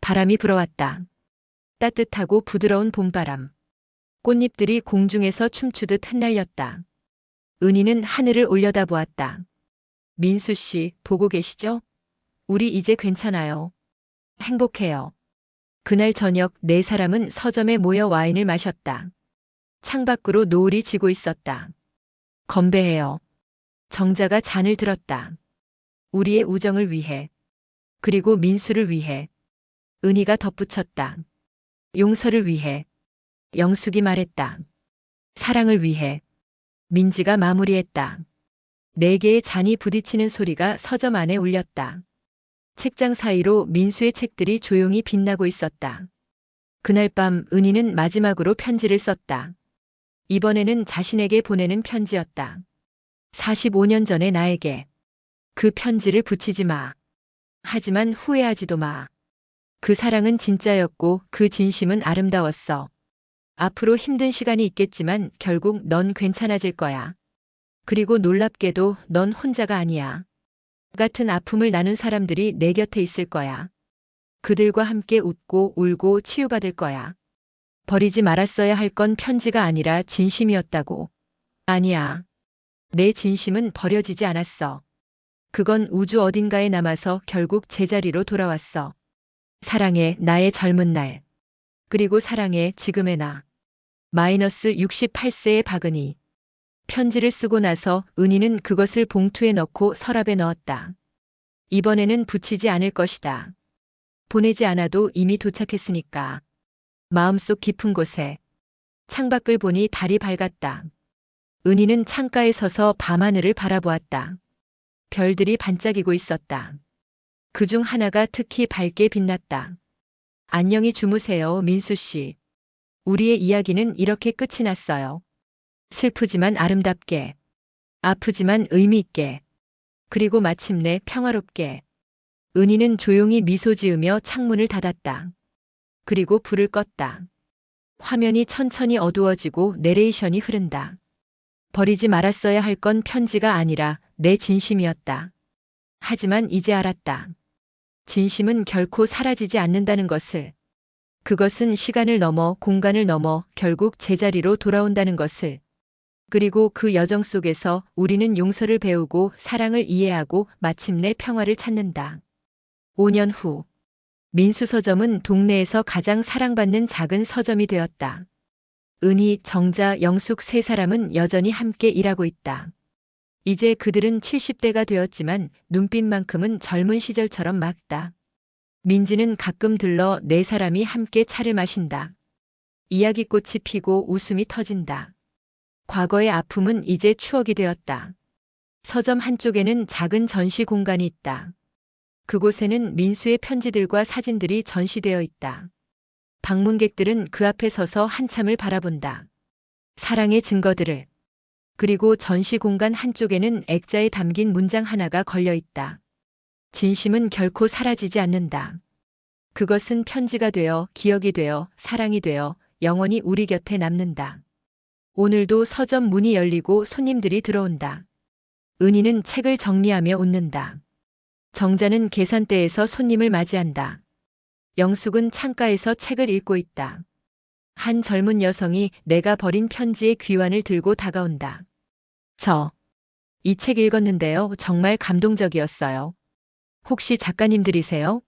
바람이 불어왔다. 따뜻하고 부드러운 봄바람. 꽃잎들이 공중에서 춤추듯 흩날렸다. 은희는 하늘을 올려다보았다. 민수 씨, 보고 계시죠? 우리 이제 괜찮아요. 행복해요. 그날 저녁 네 사람은 서점에 모여 와인을 마셨다. 창밖으로 노을이 지고 있었다. 건배해요. 정자가 잔을 들었다. 우리의 우정을 위해. 그리고 민수를 위해. 은희가 덧붙였다. 용서를 위해. 영숙이 말했다. 사랑을 위해. 민지가 마무리했다. 네 개의 잔이 부딪히는 소리가 서점 안에 울렸다. 책장 사이로 민수의 책들이 조용히 빛나고 있었다. 그날 밤 은희는 마지막으로 편지를 썼다. 이번에는 자신에게 보내는 편지였다. 45년 전의 나에게. 그 편지를 붙이지 마. 하지만 후회하지도 마. 그 사랑은 진짜였고 그 진심은 아름다웠어. 앞으로 힘든 시간이 있겠지만 결국 넌 괜찮아질 거야. 그리고 놀랍게도 넌 혼자가 아니야. 같은 아픔을 나눈 사람들이 내 곁에 있을 거야. 그들과 함께 웃고 울고 치유받을 거야. 버리지 말았어야 할 건 편지가 아니라 진심이었다고. 아니야. 내 진심은 버려지지 않았어. 그건 우주 어딘가에 남아서 결국 제자리로 돌아왔어. 사랑해, 나의 젊은 날. 그리고 사랑해, 지금의 나. 마이너스 68세의 박은희. 편지를 쓰고 나서 은희는 그것을 봉투에 넣고 서랍에 넣었다. 이번에는 붙이지 않을 것이다. 보내지 않아도 이미 도착했으니까. 마음속 깊은 곳에. 창밖을 보니 달이 밝았다. 은희는 창가에 서서 밤하늘을 바라보았다. 별들이 반짝이고 있었다. 그중 하나가 특히 밝게 빛났다. 안녕히 주무세요, 민수 씨. 우리의 이야기는 이렇게 끝이 났어요. 슬프지만 아름답게. 아프지만 의미 있게. 그리고 마침내 평화롭게. 은희는 조용히 미소 지으며 창문을 닫았다. 그리고 불을 껐다. 화면이 천천히 어두워지고 내레이션이 흐른다. 버리지 말았어야 할 건 편지가 아니라 내 진심이었다. 하지만 이제 알았다. 진심은 결코 사라지지 않는다는 것을. 그것은 시간을 넘어 공간을 넘어 결국 제자리로 돌아온다는 것을. 그리고 그 여정 속에서 우리는 용서를 배우고 사랑을 이해하고 마침내 평화를 찾는다. 5년 후. 민수 서점은 동네에서 가장 사랑받는 작은 서점이 되었다. 은희, 정자, 영숙 세 사람은 여전히 함께 일하고 있다. 이제 그들은 70대가 되었지만 눈빛만큼은 젊은 시절처럼 맑다. 민지는 가끔 들러 네 사람이 함께 차를 마신다. 이야기꽃이 피고 웃음이 터진다. 과거의 아픔은 이제 추억이 되었다. 서점 한쪽에는 작은 전시 공간이 있다. 그곳에는 민수의 편지들과 사진들이 전시되어 있다. 방문객들은 그 앞에 서서 한참을 바라본다. 사랑의 증거들을. 그리고 전시 공간 한쪽에는 액자에 담긴 문장 하나가 걸려 있다. 진심은 결코 사라지지 않는다. 그것은 편지가 되어 기억이 되어 사랑이 되어 영원히 우리 곁에 남는다. 오늘도 서점 문이 열리고 손님들이 들어온다. 은희는 책을 정리하며 웃는다. 정자는 계산대에서 손님을 맞이한다. 영숙은 창가에서 책을 읽고 있다. 한 젊은 여성이 내가 버린 편지의 귀환을 들고 다가온다. 이 책 읽었는데요. 정말 감동적이었어요. 혹시 작가님들이세요?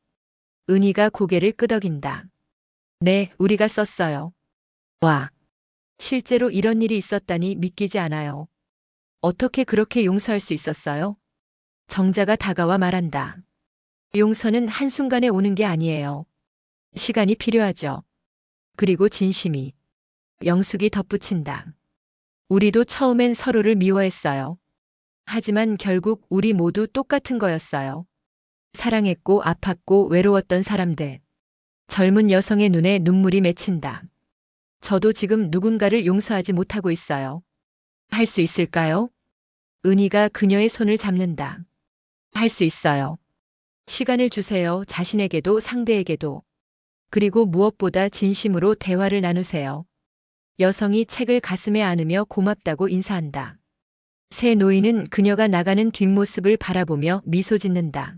은희가 고개를 끄덕인다. 네, 우리가 썼어요. 와, 실제로 이런 일이 있었다니 믿기지 않아요. 어떻게 그렇게 용서할 수 있었어요? 정자가 다가와 말한다. 용서는 한순간에 오는 게 아니에요. 시간이 필요하죠. 그리고 진심이. 영숙이 덧붙인다. 우리도 처음엔 서로를 미워했어요. 하지만 결국 우리 모두 똑같은 거였어요. 사랑했고 아팠고 외로웠던 사람들. 젊은 여성의 눈에 눈물이 맺힌다. 저도 지금 누군가를 용서하지 못하고 있어요. 할 수 있을까요? 은희가 그녀의 손을 잡는다. 할 수 있어요. 시간을 주세요. 자신에게도 상대에게도. 그리고 무엇보다 진심으로 대화를 나누세요. 여성이 책을 가슴에 안으며 고맙다고 인사한다. 새 노인은 그녀가 나가는 뒷모습을 바라보며 미소 짓는다.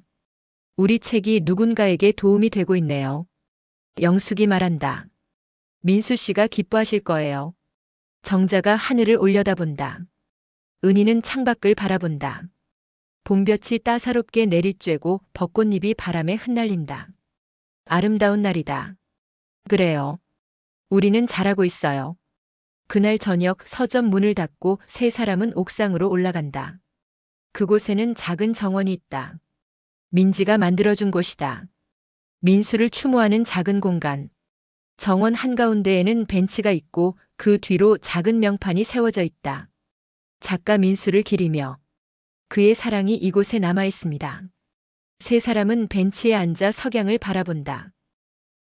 우리 책이 누군가에게 도움이 되고 있네요. 영숙이 말한다. 민수 씨가 기뻐하실 거예요. 정자가 하늘을 올려다본다. 은희는 창밖을 바라본다. 봄볕이 따사롭게 내리쬐고 벚꽃잎이 바람에 흩날린다. 아름다운 날이다. 그래요. 우리는 잘하고 있어요. 그날 저녁 서점 문을 닫고 세 사람은 옥상으로 올라간다. 그곳에는 작은 정원이 있다. 민지가 만들어준 곳이다. 민수를 추모하는 작은 공간. 정원 한가운데에는 벤치가 있고 그 뒤로 작은 명판이 세워져 있다. 작가 민수를 기리며 그의 사랑이 이곳에 남아 있습니다. 세 사람은 벤치에 앉아 석양을 바라본다.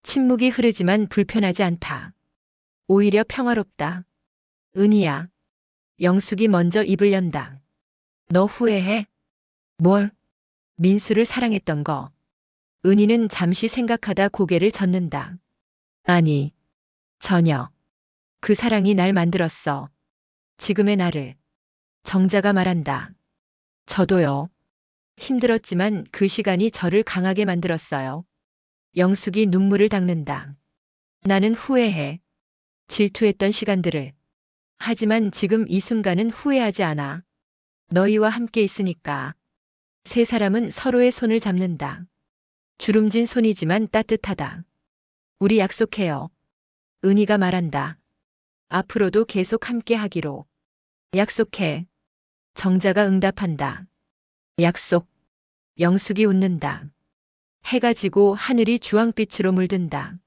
침묵이 흐르지만 불편하지 않다. 오히려 평화롭다. 은희야. 영숙이 먼저 입을 연다. 너 후회해? 뭘? 민수를 사랑했던 거. 은희는 잠시 생각하다 고개를 젓는다. 아니, 전혀. 그 사랑이 날 만들었어. 지금의 나를. 정자가 말한다. 저도요. 힘들었지만 그 시간이 저를 강하게 만들었어요. 영숙이 눈물을 닦는다. 나는 후회해. 질투했던 시간들을. 하지만 지금 이 순간은 후회하지 않아. 너희와 함께 있으니까. 세 사람은 서로의 손을 잡는다. 주름진 손이지만 따뜻하다. 우리 약속해요. 은희가 말한다. 앞으로도 계속 함께 하기로. 약속해. 정자가 응답한다. 약속. 영숙이 웃는다. 해가 지고 하늘이 주황빛으로 물든다.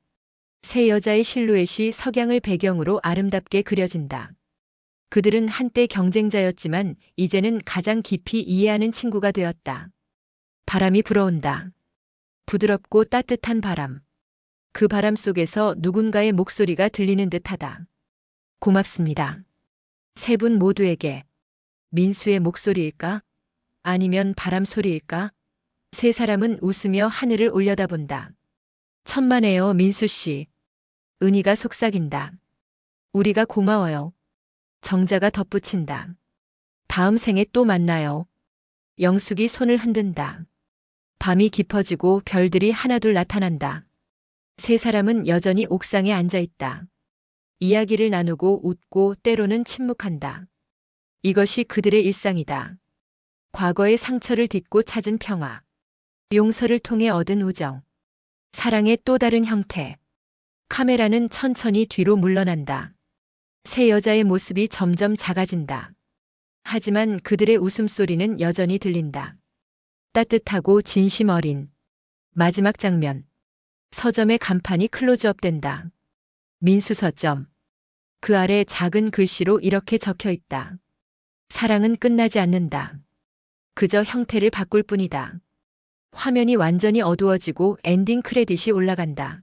세 여자의 실루엣이 석양을 배경으로 아름답게 그려진다. 그들은 한때 경쟁자였지만 이제는 가장 깊이 이해하는 친구가 되었다. 바람이 불어온다. 부드럽고 따뜻한 바람. 그 바람 속에서 누군가의 목소리가 들리는 듯하다. 고맙습니다. 세 분 모두에게. 민수의 목소리일까? 아니면 바람 소리일까? 세 사람은 웃으며 하늘을 올려다본다. 천만에요, 민수 씨. 은희가 속삭인다. 우리가 고마워요. 정자가 덧붙인다. 다음 생에 또 만나요. 영숙이 손을 흔든다. 밤이 깊어지고 별들이 하나둘 나타난다. 세 사람은 여전히 옥상에 앉아 있다. 이야기를 나누고 웃고 때로는 침묵한다. 이것이 그들의 일상이다. 과거의 상처를 딛고 찾은 평화. 용서를 통해 얻은 우정. 사랑의 또 다른 형태. 카메라는 천천히 뒤로 물러난다. 세 여자의 모습이 점점 작아진다. 하지만 그들의 웃음소리는 여전히 들린다. 따뜻하고 진심 어린. 마지막 장면. 서점의 간판이 클로즈업된다. 민수 서점. 그 아래 작은 글씨로 이렇게 적혀 있다. 사랑은 끝나지 않는다. 그저 형태를 바꿀 뿐이다. 화면이 완전히 어두워지고 엔딩 크레딧이 올라간다.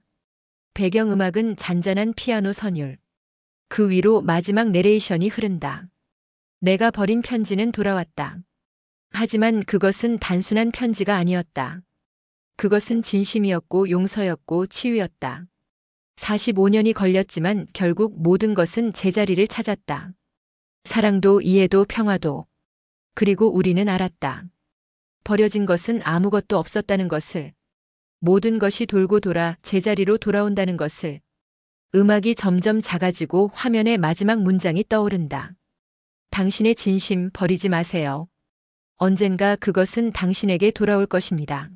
배경음악은 잔잔한 피아노 선율. 그 위로 마지막 내레이션이 흐른다. 내가 버린 편지는 돌아왔다. 하지만 그것은 단순한 편지가 아니었다. 그것은 진심이었고 용서였고 치유였다. 45년이 걸렸지만 결국 모든 것은 제자리를 찾았다. 사랑도 이해도 평화도. 그리고 우리는 알았다. 버려진 것은 아무것도 없었다는 것을. 모든 것이 돌고 돌아 제자리로 돌아온다는 것을. 음악이 점점 작아지고 화면의 마지막 문장이 떠오른다. 당신의 진심 버리지 마세요. 언젠가 그것은 당신에게 돌아올 것입니다.